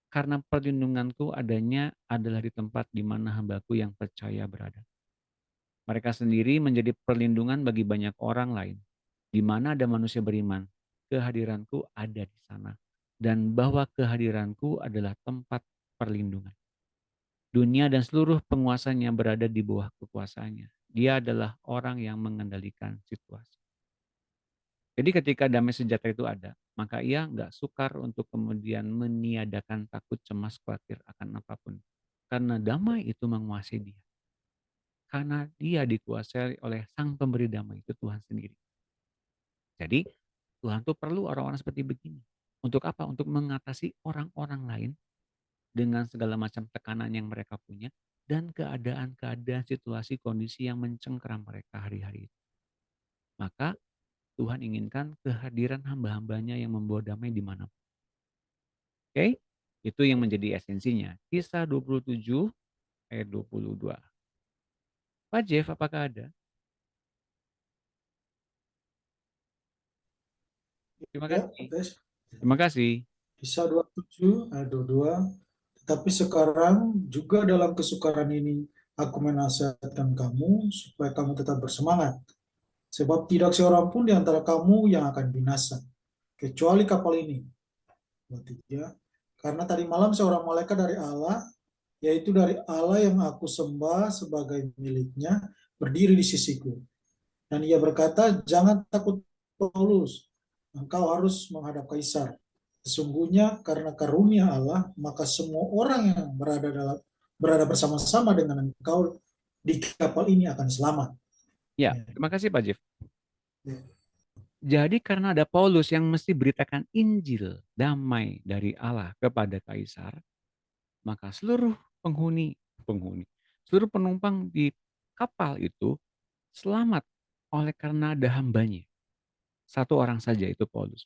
Karena perlindunganku adanya adalah di tempat di mana hambaku yang percaya berada. Mereka sendiri menjadi perlindungan bagi banyak orang lain. Di mana ada manusia beriman, kehadiranku ada di sana. Dan bahwa kehadiranku adalah tempat perlindungan. Dunia dan seluruh penguasanya berada di bawah kekuasaannya. Dia adalah orang yang mengendalikan situasi. Jadi ketika damai sejahtera itu ada, maka ia nggak sukar untuk kemudian meniadakan takut, cemas, khawatir akan apapun. Karena damai itu menguasai dia. Karena dia dikuasai oleh sang pemberi damai, itu Tuhan sendiri. Jadi Tuhan tuh perlu orang-orang seperti begini. Untuk apa? Untuk mengatasi orang-orang lain dengan segala macam tekanan yang mereka punya dan keadaan-keadaan situasi kondisi yang mencengkeram mereka hari-hari itu. Maka Tuhan inginkan kehadiran hamba-hambanya yang membawa damai di mana. Oke? Itu yang menjadi esensinya. Kisah 27 ayat 22. Pak Jeff, apakah ada? Terima Ya, kasih. tes. Terima kasih. Kisah 27 ayat 22. Tetapi sekarang juga dalam kesukaran ini aku menasihatkan kamu supaya kamu tetap bersemangat. Sebab tidak seorang pun di antara kamu yang akan binasa, kecuali kapal ini. 23. Karena tadi malam seorang malaikat dari Allah, yaitu dari Allah yang aku sembah sebagai miliknya, berdiri di sisiku. Dan ia berkata, jangan takut Paulus, engkau harus menghadap Kaisar. Sesungguhnya karena karunia Allah, maka semua orang yang berada bersama-sama dengan engkau di kapal ini akan selamat. Ya, terima kasih Pak Jeff. Ya. Jadi karena ada Paulus yang mesti beritakan Injil damai dari Allah kepada Kaisar, maka seluruh seluruh penumpang di kapal itu selamat oleh karena ada hambanya. Satu orang saja, itu Paulus.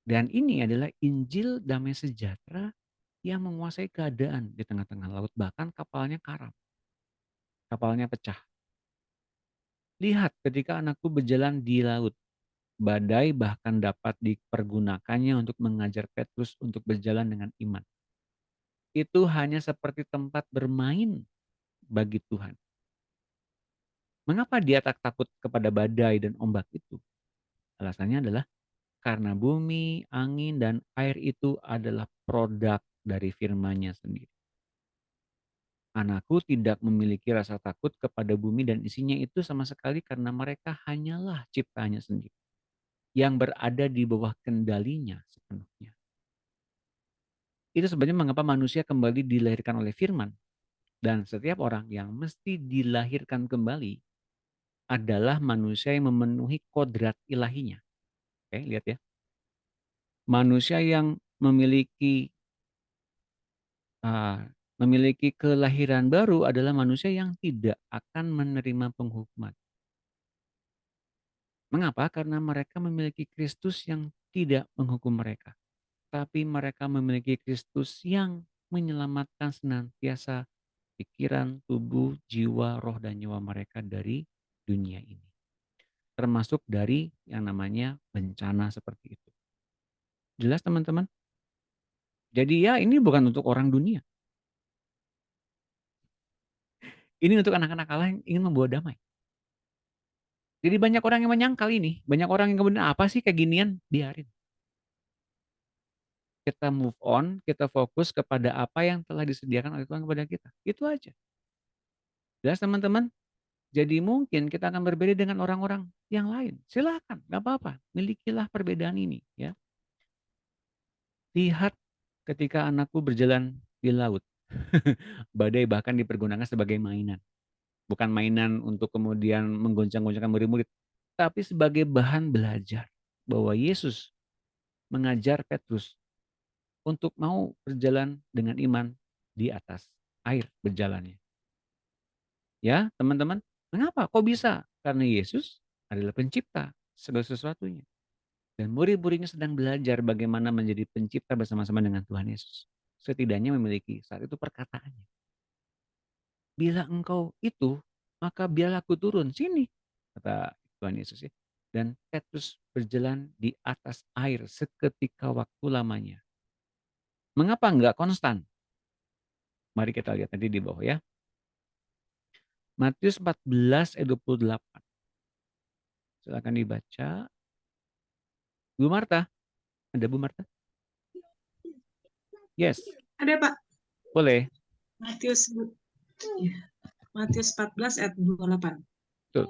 Dan ini adalah Injil damai sejahtera yang menguasai keadaan di tengah-tengah laut. Bahkan kapalnya karam. Kapalnya pecah. Lihat ketika anakku berjalan di laut. Badai bahkan dapat dipergunakannya untuk mengajar Petrus untuk berjalan dengan iman. Itu hanya seperti tempat bermain bagi Tuhan. Mengapa dia tak takut kepada badai dan ombak itu? Alasannya adalah karena bumi, angin, dan air itu adalah produk dari firman-Nya sendiri. Anakku tidak memiliki rasa takut kepada bumi dan isinya itu sama sekali karena mereka hanyalah ciptaannya sendiri yang berada di bawah kendalinya sepenuhnya. Itu sebenarnya mengapa manusia kembali dilahirkan oleh firman. Dan setiap orang yang mesti dilahirkan kembali adalah manusia yang memenuhi kodrat ilahinya. Oke, lihat ya. Manusia yang memiliki kelahiran baru adalah manusia yang tidak akan menerima penghukuman. Mengapa? Karena mereka memiliki Kristus yang tidak menghukum mereka. Tapi mereka memiliki Kristus yang menyelamatkan senantiasa pikiran, tubuh, jiwa, roh, dan nyawa mereka dari dunia ini. Termasuk dari yang namanya bencana seperti itu. Jelas teman-teman? Jadi ya ini bukan untuk orang dunia. Ini untuk anak-anak Allah yang ingin membawa damai. Jadi banyak orang yang menyangkal ini. Banyak orang yang kemudian apa sih kayak ginian? Biarin. Kita move on, kita fokus kepada apa yang telah disediakan oleh Tuhan kepada kita. Itu aja. Jelas teman-teman? Jadi mungkin kita akan berbeda dengan orang-orang yang lain. Silakan, nggak apa-apa. Milikilah perbedaan ini. Ya. Lihat ketika anakku berjalan di laut. Badai bahkan dipergunakan sebagai mainan. Bukan mainan untuk kemudian menggoncang-goncangkan murid-murid. Tapi sebagai bahan belajar. Bahwa Yesus mengajar Petrus untuk mau berjalan dengan iman di atas air berjalannya. Ya, teman-teman, mengapa? Kok bisa? Karena Yesus adalah pencipta segala sesuatunya. Dan murid-muridnya sedang belajar bagaimana menjadi pencipta bersama-sama dengan Tuhan Yesus. Setidaknya memiliki saat itu perkataannya. Bila engkau itu, maka biarlah aku turun. Sini, kata Tuhan Yesus ya. Dan Petrus berjalan di atas air seketika waktu lamanya. Mengapa enggak konstan? Mari kita lihat nanti di bawah ya. Matius 14 ayat 28. Silakan dibaca. Bu Marta, ada Bu Marta? Yes, Ada Pak. boleh. Matius 14 ayat 28. Tuh.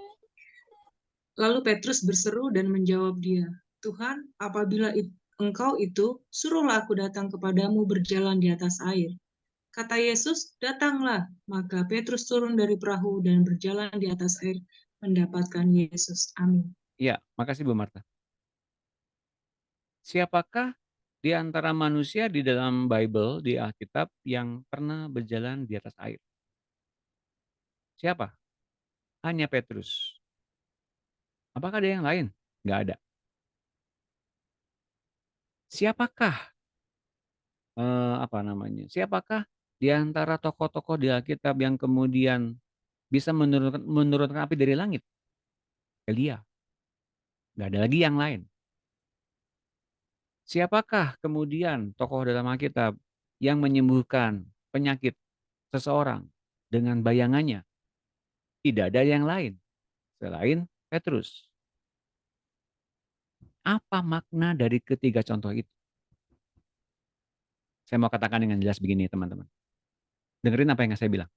Lalu Petrus berseru dan menjawab dia, Tuhan, apabila engkau itu, suruhlah aku datang kepadamu berjalan di atas air. Kata Yesus, datanglah. Maka Petrus turun dari perahu dan berjalan di atas air mendapatkan Yesus. Amin. Ya, makasih Bu Marta. Siapakah di antara manusia di dalam Bible, di Alkitab, yang pernah berjalan di atas air? Siapa? Hanya Petrus. Apakah ada yang lain? Nggak ada. Siapakah, siapakah di antara tokoh-tokoh di Alkitab yang kemudian bisa menurunkan api dari langit? Elia, nggak ada lagi yang lain. Siapakah kemudian tokoh dalam Alkitab yang menyembuhkan penyakit seseorang dengan bayangannya? Tidak ada yang lain selain Petrus. Apa makna dari ketiga contoh itu? Saya mau katakan dengan jelas begini, teman-teman. Dengerin apa yang saya bilang.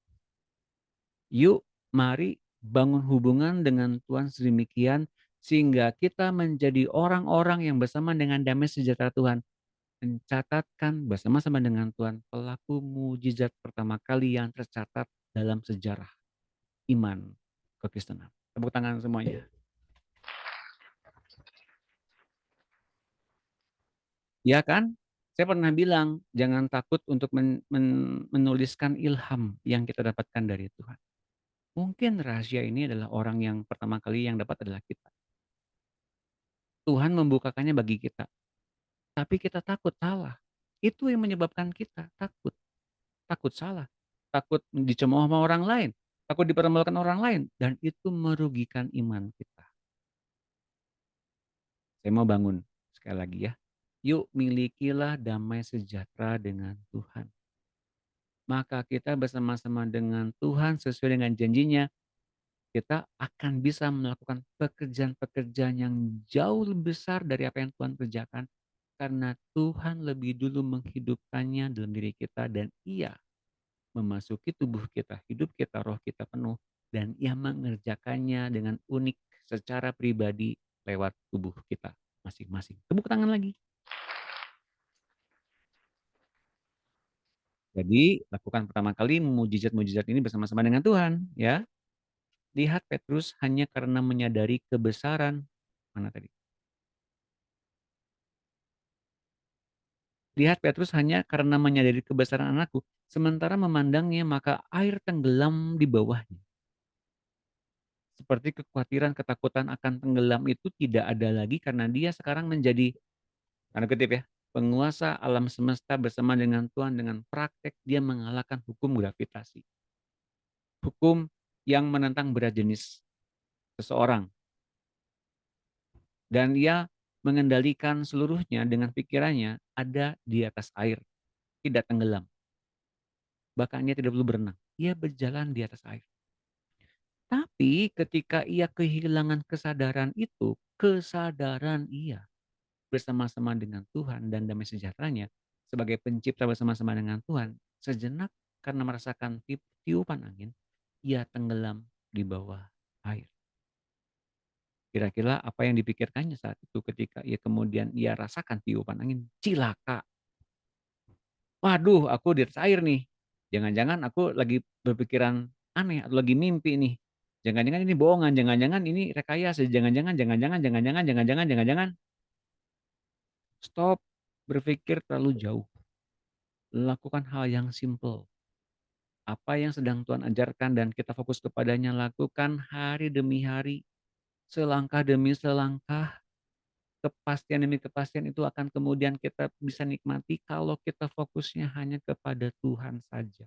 Yuk, mari bangun hubungan dengan Tuhan sedemikian sehingga kita menjadi orang-orang yang bersama dengan damai sejahtera Tuhan mencatatkan bersama-sama dengan Tuhan pelaku mujizat pertama kali yang tercatat dalam sejarah iman kekristenan. Tepuk tangan semuanya. Ya kan? Saya pernah bilang, jangan takut untuk menuliskan ilham yang kita dapatkan dari Tuhan. Mungkin rahasia ini adalah orang yang pertama kali yang dapat adalah kita. Tuhan membukakannya bagi kita. Tapi kita takut salah. Itu yang menyebabkan kita takut. Takut salah. Takut dicemooh sama orang lain. Takut dipermalukan orang lain. Dan itu merugikan iman kita. Saya mau bangun sekali lagi ya. Yuk milikilah damai sejahtera dengan Tuhan. Maka kita bersama-sama dengan Tuhan sesuai dengan janjinya, kita akan bisa melakukan pekerjaan-pekerjaan yang jauh lebih besar dari apa yang Tuhan kerjakan. Karena Tuhan lebih dulu menghidupkannya dalam diri kita dan Ia memasuki tubuh kita, hidup kita, roh kita penuh. Dan Ia mengerjakannya dengan unik secara pribadi lewat tubuh kita masing-masing. Tepuk tangan lagi. Jadi lakukan pertama kali mujizat-mujizat ini bersama-sama dengan Tuhan, ya. Lihat Petrus hanya karena menyadari kebesaran mana tadi? Lihat Petrus hanya karena menyadari kebesaran anakku, sementara memandangnya maka air tenggelam di bawahnya. Seperti kekhawatiran, ketakutan akan tenggelam itu tidak ada lagi karena dia sekarang menjadi, tanda kutip ya, penguasa alam semesta bersama dengan Tuhan dengan praktek dia mengalahkan hukum gravitasi. Hukum yang menentang berat jenis seseorang. Dan ia mengendalikan seluruhnya dengan pikirannya ada di atas air, tidak tenggelam. Bahkan ia tidak perlu berenang, ia berjalan di atas air. Tapi ketika ia kehilangan kesadaran itu, kesadaran ia bersama-sama dengan Tuhan dan damai sejahteranya sebagai pencipta bersama-sama dengan Tuhan, sejenak karena merasakan tiupan angin, ia tenggelam di bawah air. Kira-kira apa yang dipikirkannya saat itu ketika kemudian ia rasakan tiupan angin? Cilaka. Waduh, aku di atas air nih. Jangan-jangan aku lagi berpikiran aneh atau lagi mimpi nih. Jangan-jangan ini bohongan, jangan-jangan ini rekayasa, jangan-jangan. Stop berpikir terlalu jauh. Lakukan hal yang simple. Apa yang sedang Tuhan ajarkan dan kita fokus kepadanya, lakukan hari demi hari, selangkah demi selangkah. Kepastian demi kepastian itu akan kemudian kita bisa nikmati kalau kita fokusnya hanya kepada Tuhan saja.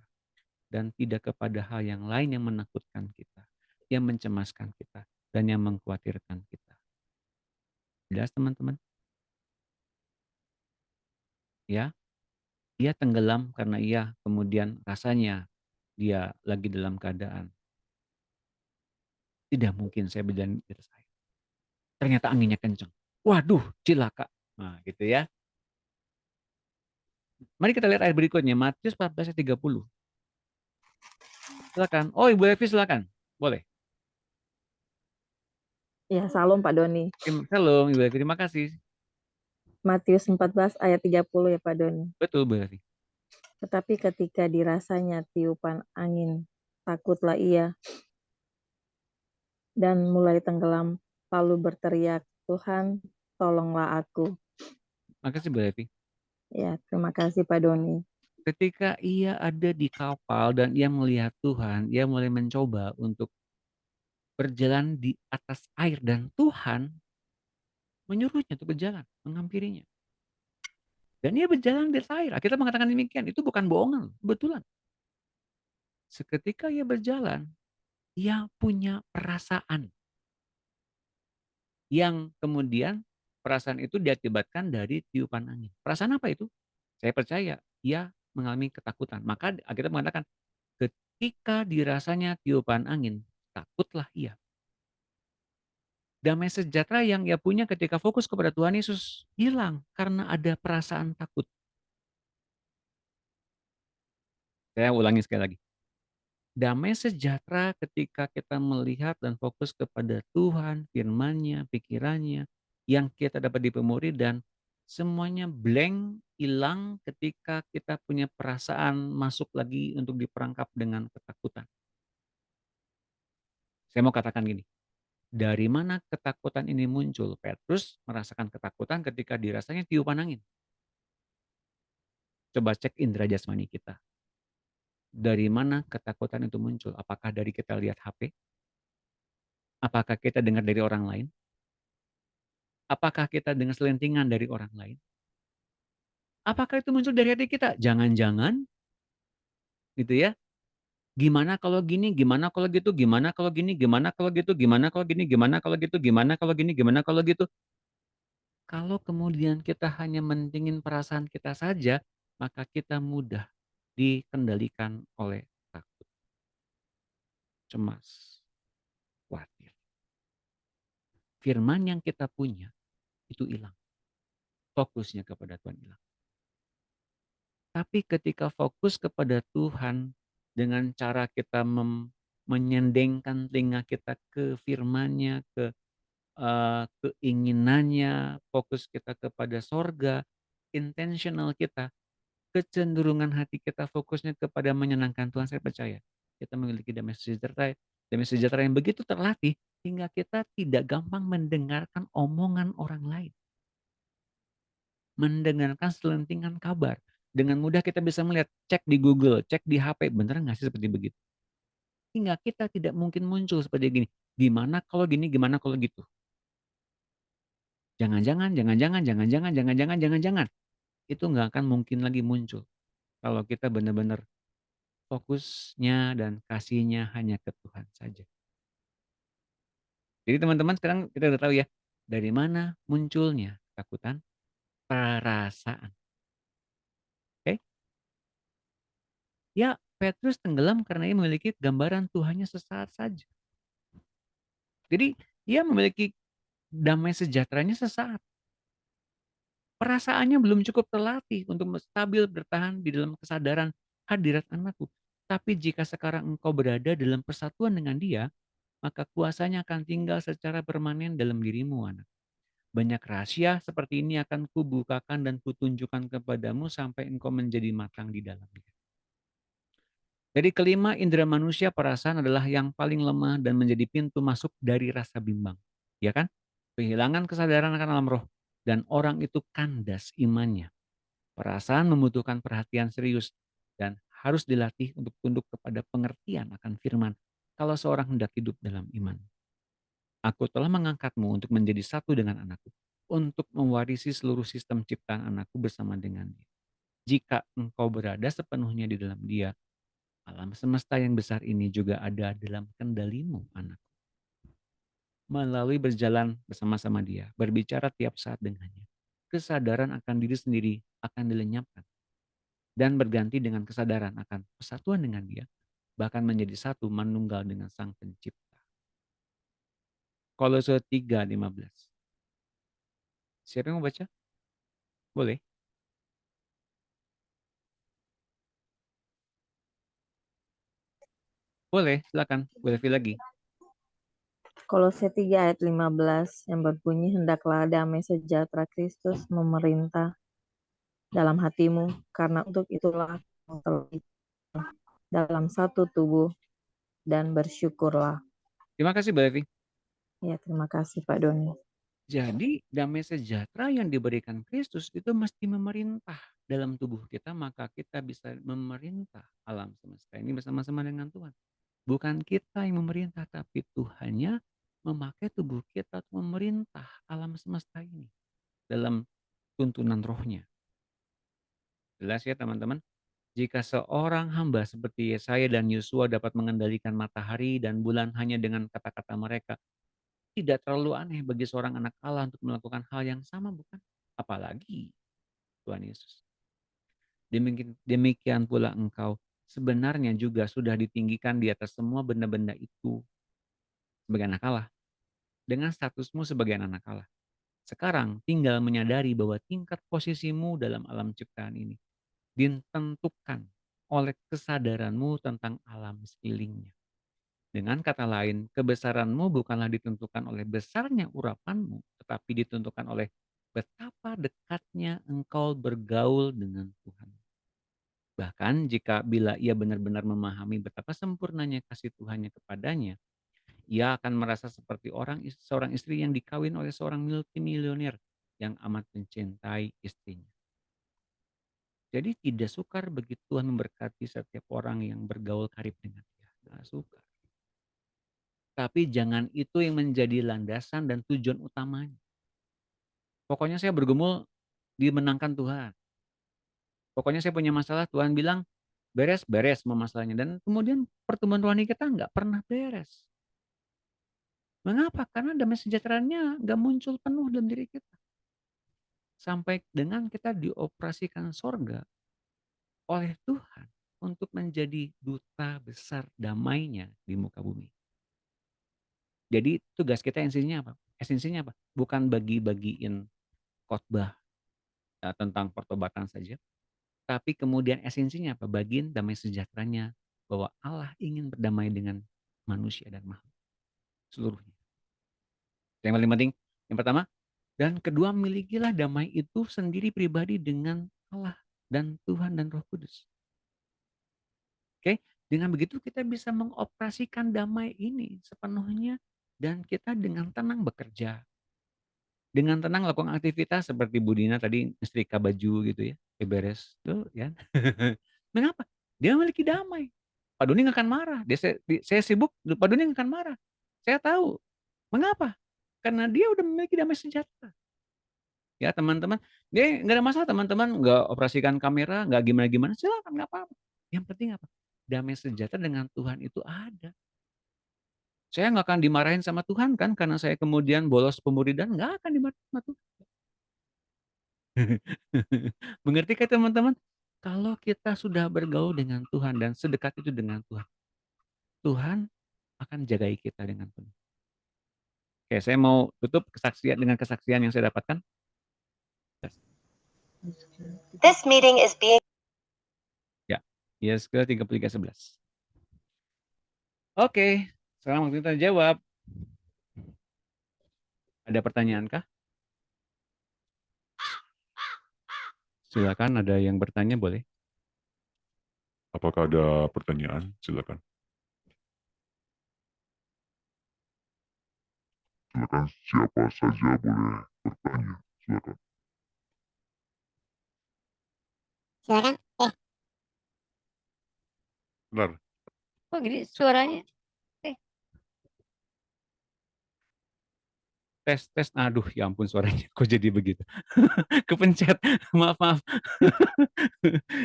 Dan tidak kepada hal yang lain yang menakutkan kita, yang mencemaskan kita, dan yang mengkhawatirkan kita. Jelas teman-teman? Ya, ia tenggelam karena ia kemudian rasanya dia lagi dalam keadaan tidak mungkin saya berjalan di atas air. Ternyata anginnya kencang. Waduh, cilaka. Nah, gitu ya. Mari kita lihat ayat berikutnya, Matius 14 ayat 30. Silakan. Oh, Ibu Evi silakan. Boleh. Ya, salam Pak Doni. Shalom, Ibu Evi. Terima kasih. Matius 14 ayat 30 ya Pak Doni. Betul, Bu Evi. Tetapi ketika dirasanya tiupan angin, takutlah ia dan mulai tenggelam, lalu berteriak, Tuhan, tolonglah aku. Makasih, Bu Evi. Ya, terima kasih Pak Doni. Ketika ia ada di kapal dan ia melihat Tuhan, ia mulai mencoba untuk berjalan di atas air dan Tuhan menyuruhnya untuk berjalan, menghampirinya. Dan ia berjalan di atas air. Alkitab mengatakan demikian, itu bukan bohongan, kebetulan. Seketika ia berjalan, ia punya perasaan yang kemudian perasaan itu diakibatkan dari tiupan angin. Perasaan apa itu? Saya percaya ia mengalami ketakutan. Maka Alkitab mengatakan ketika dirasanya tiupan angin, takutlah ia. Damai sejahtera yang ia punya ketika fokus kepada Tuhan Yesus hilang karena ada perasaan takut. Saya ulangi sekali lagi. Damai sejahtera ketika kita melihat dan fokus kepada Tuhan, firman-Nya, pikirannya, yang kita dapat dipemuri dan semuanya blank, hilang ketika kita punya perasaan masuk lagi untuk diperangkap dengan ketakutan. Saya mau katakan gini, dari mana ketakutan ini muncul? Petrus merasakan ketakutan ketika dirasanya tiupan angin. Coba cek indera jasmani kita. Dari mana ketakutan itu muncul? Apakah dari kita lihat HP? Apakah kita dengar dari orang lain? Apakah kita dengar selentingan dari orang lain? Apakah itu muncul dari hati kita? Jangan-jangan gitu ya. Gimana kalau gini, gimana kalau gitu, gimana kalau gini, gimana kalau gitu, gimana kalau gini, gimana kalau gitu, gimana kalau gini, gimana kalau gitu. Kalau kemudian kita hanya mentingin perasaan kita saja, maka kita mudah dikendalikan oleh takut, cemas, khawatir. Firman yang kita punya itu hilang. Fokusnya kepada Tuhan hilang. Tapi ketika fokus kepada Tuhan dengan cara kita menyendengkan telinga kita ke firman-Nya, ke keinginannya, fokus kita kepada sorga, intentional kita, kecenderungan hati kita fokusnya kepada menyenangkan Tuhan, saya percaya kita memiliki damai sejahtera yang begitu terlatih hingga kita tidak gampang mendengarkan omongan orang lain. Mendengarkan selentingan kabar. Dengan mudah kita bisa melihat, cek di Google, cek di HP, bener nggak sih seperti begitu? Hingga kita tidak mungkin muncul seperti gini, gimana kalau gini, gimana kalau gitu. Jangan-jangan, jangan-jangan, jangan-jangan, jangan-jangan, jangan-jangan. Itu nggak akan mungkin lagi muncul. Kalau kita benar-benar fokusnya dan kasihnya hanya ke Tuhan saja. Jadi teman-teman sekarang kita udah tahu ya, dari mana munculnya ketakutan? Perasaan. Oke? Ya, Petrus tenggelam karena ia memiliki gambaran Tuhannya sesaat saja. Jadi ia memiliki damai sejahteranya sesaat. Perasaannya belum cukup terlatih untuk stabil bertahan di dalam kesadaran hadirat anakku. Tapi jika sekarang engkau berada dalam persatuan dengan dia, maka kuasanya akan tinggal secara permanen dalam dirimu, anak. Banyak rahasia seperti ini akan kubukakan dan kutunjukkan kepadamu sampai engkau menjadi matang di dalamnya. Jadi kelima, indera manusia perasaan adalah yang paling lemah dan menjadi pintu masuk dari rasa bimbang. Ya kan? Kehilangan kesadaran akan alam roh. Dan orang itu kandas imannya. Perasaan membutuhkan perhatian serius dan harus dilatih untuk tunduk kepada pengertian akan firman kalau seorang hendak hidup dalam iman. Aku telah mengangkatmu untuk menjadi satu dengan anakku, untuk mewarisi seluruh sistem ciptaan anakku bersama dengan dia. Jika engkau berada sepenuhnya di dalam dia, alam semesta yang besar ini juga ada dalam kendalimu, anakku. Melalui berjalan bersama-sama dia, berbicara tiap saat dengannya, kesadaran akan diri sendiri akan dilenyapkan dan berganti dengan kesadaran akan persatuan dengan dia, bahkan menjadi satu manunggal dengan Sang Pencipta. Kolose 3:15. Siapa yang mau baca? Boleh. Boleh, silakan. Boleh lagi. Kolose 3 ayat 15 yang berbunyi, hendaklah damai sejahtera Kristus memerintah dalam hatimu, karena untuk itulah kamu telah dalam satu tubuh, dan bersyukurlah. Terima kasih, Mbak Evi. Ya, terima kasih Pak Doni. Jadi damai sejahtera yang diberikan Kristus itu mesti memerintah dalam tubuh kita, maka kita bisa memerintah alam semesta ini bersama-sama dengan Tuhan. Bukan kita yang memerintah, tapi Tuhannya memakai tubuh kita untuk memerintah alam semesta ini dalam tuntunan rohnya. Jelas ya teman-teman? Jika seorang hamba seperti Yesaya dan Yosua dapat mengendalikan matahari dan bulan hanya dengan kata-kata mereka, tidak terlalu aneh bagi seorang anak Allah untuk melakukan hal yang sama, bukan? Apalagi Tuhan Yesus. Demikian pula engkau sebenarnya juga sudah ditinggikan di atas semua benda-benda itu sebagai anak Allah, dengan statusmu sebagai anak Allah. Sekarang tinggal menyadari bahwa tingkat posisimu dalam alam ciptaan ini ditentukan oleh kesadaranmu tentang alam sekelilingnya. Dengan kata lain, kebesaranmu bukanlah ditentukan oleh besarnya urapanmu, tetapi ditentukan oleh betapa dekatnya engkau bergaul dengan Tuhan. Bahkan jika bila ia benar-benar memahami betapa sempurnanya kasih Tuhannya kepadanya, ia akan merasa seperti seorang istri yang dikawin oleh seorang multimilioner yang amat mencintai istrinya. Jadi tidak sukar bagi Tuhan memberkati setiap orang yang bergaul karib dengan dia. Tidak sukar. Tapi jangan itu yang menjadi landasan dan tujuan utamanya. Pokoknya saya bergumul dimenangkan Tuhan. Pokoknya saya punya masalah, Tuhan bilang beres-beres semua masalahnya. Dan kemudian pertumbuhan rohani kita nggak pernah beres. Mengapa? Karena damai sejahteranya nggak muncul penuh dalam diri kita. Sampai dengan kita dioperasikan sorga oleh Tuhan untuk menjadi duta besar damainya di muka bumi. Jadi tugas kita esensinya apa? Esensinya apa? Bukan bagi-bagiin khotbah tentang pertobatan saja, tapi kemudian esensinya apa? Bagian damai sejahteranya bahwa Allah ingin berdamai dengan manusia dan makhluk seluruhnya. Yang paling penting, yang pertama, dan kedua milikilah damai itu sendiri pribadi dengan Allah dan Tuhan dan Roh Kudus. Oke, dengan begitu kita bisa mengoperasikan damai ini sepenuhnya dan kita dengan tenang bekerja. Dengan tenang lakukan aktivitas seperti Bu Dina tadi nyetrika baju gitu ya, beres tuh ya. Mengapa? Dia memiliki damai. Pak Doni nggak akan marah. Saya sibuk, Pak Doni nggak akan marah. Saya tahu. Mengapa? Karena dia udah memiliki damai sejahtera. Ya teman-teman, dia nggak ada masalah teman-teman nggak operasikan kamera, nggak gimana-gimana, silakan nggak apa-apa. Yang penting apa? Damai sejahtera dengan Tuhan itu ada. Saya nggak akan dimarahin sama Tuhan kan karena saya kemudian bolos pemuridan, nggak akan dimarahin sama Tuhan. Mengerti kan teman-teman? Kalau kita sudah bergaul dengan Tuhan dan sedekat itu dengan Tuhan, Tuhan akan jagai kita dengan penuh. Oke, saya mau tutup dengan kesaksian yang saya dapatkan. This meeting is being Ya, Yesaya 33:11. Oke, sekarang waktu kita jawab. Ada pertanyaan kah? Silakan, ada yang bertanya boleh. Apakah ada pertanyaan? Silakan. Silakan, siapa saja boleh bertanya. Silakan. silakan. Benar. Kok gini suaranya? Tes. Aduh, ya ampun suaranya kok jadi begitu. Kepencet. Maaf.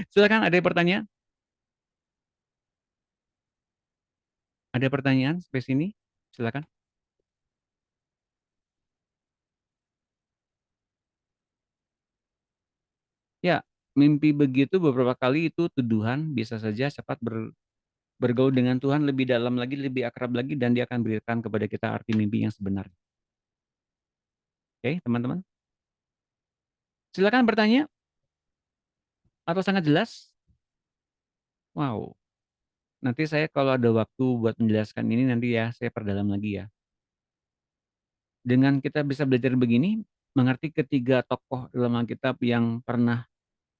Silakan, ada pertanyaan? Ada pertanyaan sampai sini? Silakan. Ya, mimpi begitu beberapa kali itu tuduhan, bisa saja cepat bergaul dengan Tuhan lebih dalam lagi, lebih akrab lagi, dan dia akan berikan kepada kita arti mimpi yang sebenarnya. Oke, teman-teman. Silakan bertanya. Atau sangat jelas? Wow. Nanti saya kalau ada waktu buat menjelaskan ini nanti ya, saya perdalam lagi ya. Dengan kita bisa belajar begini, mengerti ketiga tokoh dalam Alkitab yang pernah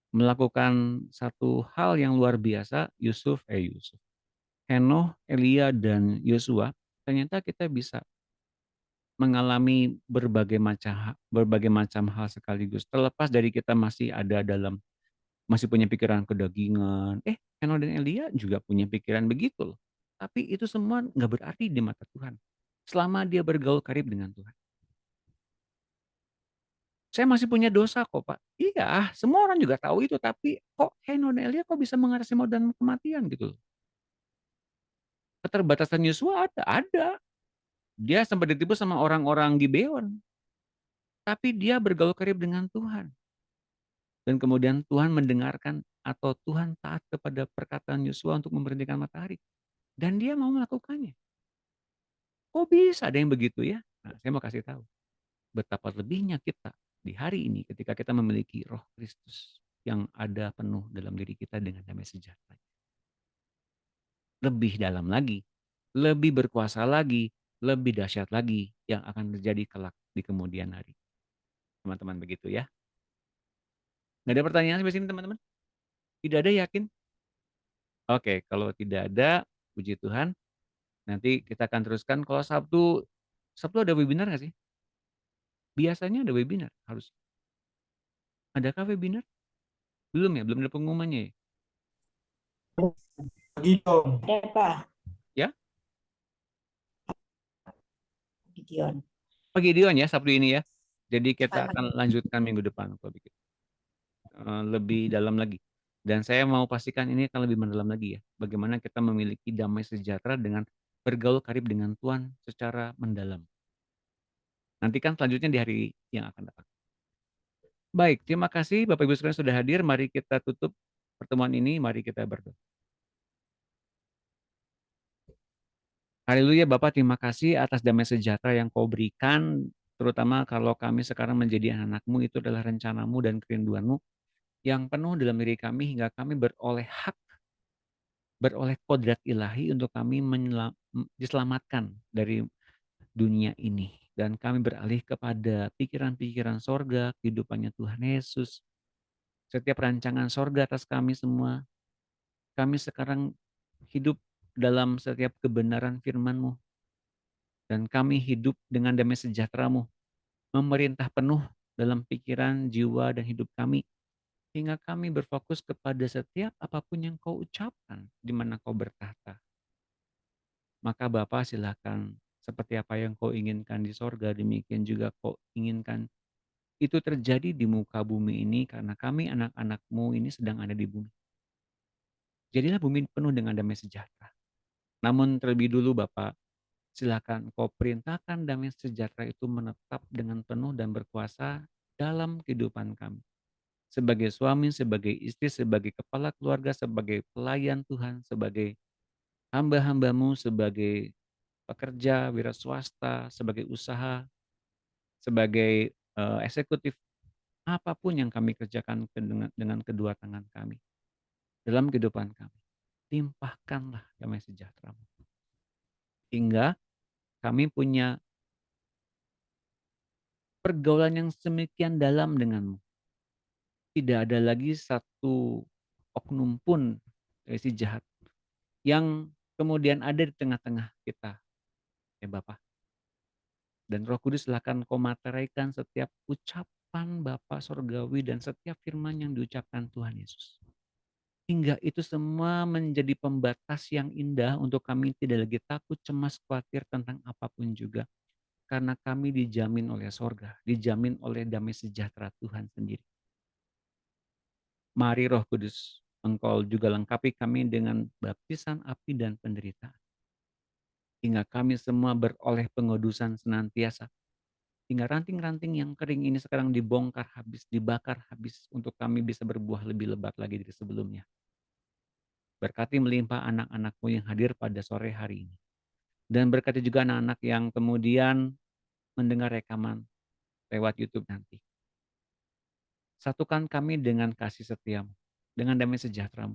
melakukan satu hal yang luar biasa, Henoh, Elia, dan Yosua, ternyata kita bisa mengalami berbagai macam hal sekaligus. Terlepas dari kita masih punya pikiran kedagingan. Henoh dan Elia juga punya pikiran begitu loh. Tapi itu semua nggak berarti di mata Tuhan, selama dia bergaul karib dengan Tuhan. Saya masih punya dosa kok, Pak. Iya, semua orang juga tahu itu, tapi kok Hananiah kok bisa mengatasi maut dan kematian gitu loh. Keterbatasan Yosua ada. Dia sempat ditipu sama orang-orang Gibeon, tapi dia bergaul karib dengan Tuhan. Dan kemudian Tuhan mendengarkan atau Tuhan taat kepada perkataan Yosua untuk memberhentikan matahari. Dan dia mau melakukannya. Kok bisa ada yang begitu ya? Nah, saya mau kasih tahu. Betapa lebihnya kita di hari ini ketika kita memiliki Roh Kristus yang ada penuh dalam diri kita dengan damai sejahtera. Lebih dalam lagi, lebih berkuasa lagi, lebih dahsyat lagi yang akan terjadi kelak di kemudian hari. Teman-teman begitu ya. Nggak ada pertanyaan sampai sini teman-teman? Tidak ada, yakin? Oke, kalau tidak ada, puji Tuhan. Nanti kita akan teruskan. Kalau Sabtu ada webinar nggak sih? Biasanya ada webinar, harus. Adakah webinar? Belum ya, belum ada pengumumannya ya? Gideon. Ya, Pak. Ya? Gideon. Oh, Gideon ya, Sabtu ini ya. Jadi kita akan lanjutkan minggu depan kalau begitu. Lebih dalam lagi. Dan saya mau pastikan ini akan lebih mendalam lagi ya. Bagaimana kita memiliki damai sejahtera dengan bergaul karib dengan Tuhan secara mendalam. Nanti kan selanjutnya di hari yang akan datang. Baik, terima kasih Bapak Ibu sekalian sudah hadir. Mari kita tutup pertemuan ini, mari kita berdoa. Haleluya Bapak, terima kasih atas damai sejahtera yang Kau berikan, terutama kalau kami sekarang menjadi anak-Mu, itu adalah rencana-Mu dan kerinduan-Mu yang penuh dalam diri kami hingga kami beroleh hak, beroleh kodrat ilahi untuk kami diselamatkan dari dunia ini. Dan kami beralih kepada pikiran-pikiran sorga, kehidupannya Tuhan Yesus. Setiap rancangan sorga atas kami semua, kami sekarang hidup dalam setiap kebenaran firman-Mu. Dan kami hidup dengan damai sejahtera-Mu, memerintah penuh dalam pikiran, jiwa, dan hidup kami. Hingga kami berfokus kepada setiap apapun yang Kau ucapkan, di mana Kau bertahta. Maka Bapa silakan, seperti apa yang Kau inginkan di sorga, demikian juga Kau inginkan itu terjadi di muka bumi ini, karena kami anak-anak-Mu ini sedang ada di bumi. Jadilah bumi penuh dengan damai sejahtera. Namun terlebih dulu Bapak, silakan Kau perintahkan damai sejahtera itu menetap dengan penuh dan berkuasa dalam kehidupan kami. Sebagai suami, sebagai istri, sebagai kepala keluarga, sebagai pelayan Tuhan, sebagai hamba-hamba-Mu, sebagai pekerja, wira swasta, sebagai usaha, sebagai eksekutif, apapun yang kami kerjakan dengan kedua tangan kami. Dalam kehidupan kami, timpahkanlah damai sejahtera-Mu. Hingga kami punya pergaulan yang semikian dalam dengan-Mu. Tidak ada lagi satu oknum pun dari si jahat yang kemudian ada di tengah-tengah kita, ya Bapak. Dan Roh Kudus silakan Kau materaikan setiap ucapan Bapa Sorgawi dan setiap firman yang diucapkan Tuhan Yesus. Hingga itu semua menjadi pembatas yang indah untuk kami tidak lagi takut, cemas, khawatir tentang apapun juga. Karena kami dijamin oleh sorga, dijamin oleh damai sejahtera Tuhan sendiri. Mari Roh Kudus, Engkau juga lengkapi kami dengan baptisan api dan penderitaan. Hingga kami semua beroleh pengudusan senantiasa. Hingga ranting-ranting yang kering ini sekarang dibongkar habis, dibakar habis, untuk kami bisa berbuah lebih lebat lagi dari sebelumnya. Berkati melimpah anak-anak-Mu yang hadir pada sore hari ini. Dan berkati juga anak-anak yang kemudian mendengar rekaman lewat YouTube nanti. Satukan kami dengan kasih setia-Mu, dengan damai sejahtera-Mu.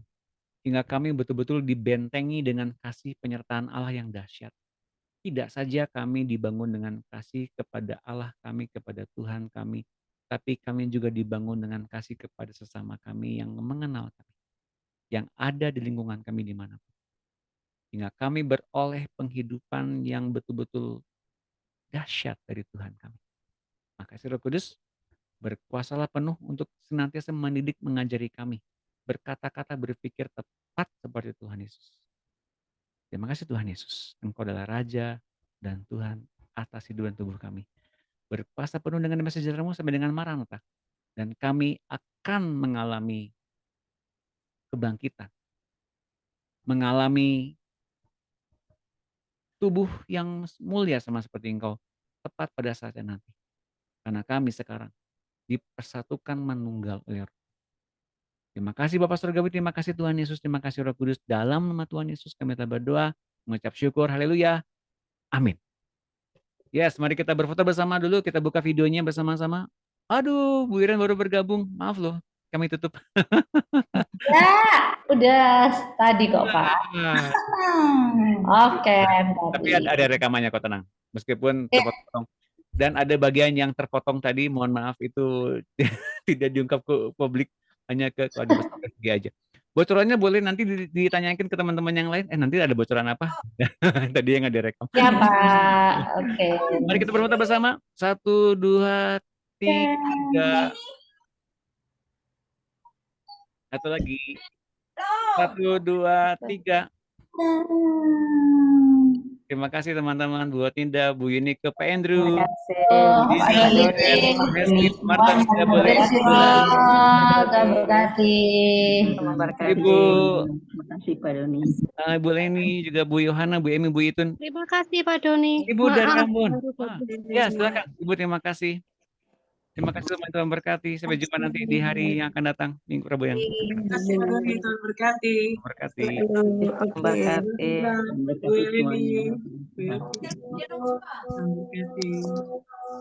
Hingga kami betul-betul dibentengi dengan kasih penyertaan Allah yang dahsyat. Tidak saja kami dibangun dengan kasih kepada Allah kami, kepada Tuhan kami, tapi kami juga dibangun dengan kasih kepada sesama kami yang mengenal kami, yang ada di lingkungan kami dimanapun. Hingga kami beroleh penghidupan yang betul-betul dahsyat dari Tuhan kami. Makasih Roh Kudus, berkuasalah penuh untuk senantiasa mendidik, mengajari kami, berkata-kata, berpikir tepat seperti Tuhan Yesus. Terima kasih Tuhan Yesus, Engkau adalah Raja dan Tuhan atas hidup dan tubuh kami. Berkuasa penuh dengan damai sejahtera-Mu sampai dengan Maranatha. Dan kami akan mengalami kebangkitan, mengalami tubuh yang mulia sama seperti Engkau, tepat pada saatnya nanti. Karena kami sekarang dipersatukan manunggal oleh Roh. Terima kasih Bapak Surgawi, terima kasih Tuhan Yesus, terima kasih Roh Kudus. Dalam nama Tuhan Yesus kami telah berdoa, mengucap syukur, haleluya, amin. Yes, mari kita berfoto bersama dulu, kita buka videonya bersama-sama. Aduh, Bu Iren baru bergabung, maaf loh, kami tutup. Ya, udah tadi kok Pak. Nah, Oke, tapi tadi. ada rekamannya kok, tenang. Meskipun terpotong. Dan ada bagian yang terpotong tadi, mohon maaf itu tidak diungkap ke publik, hanya ke keluarga besar SG aja. Bocorannya boleh nanti ditanyakan ke teman-teman yang lain. Nanti ada bocoran apa? Tadi yang ada rekam. Ya Pak, oke. Mari kita berfoto bersama. 1, 2, 3. Satu lagi. 1, 2, 3. Terima kasih teman-teman, Bu Otinda, Bu Yunike, Pak Andrew. Terima kasih. Pak Hesti, Marta, tidak boleh. Ibu, Terima kasih Pak Doni. Ibu Leni, juga Bu Yohana, Bu Emi, Bu Itun. Terima kasih Pak Doni. Ibu dari Ambon. Ya, silakan. Ibu, terima kasih. Terima kasih Tuhan berkati. Sampai jumpa nanti di hari yang akan datang, Minggu Rabu yang Terima kasih Pak Doni, Tuhan berkati. berkati. Berkati. Bu Eleni, Bu Eleni, Tuhan berkati.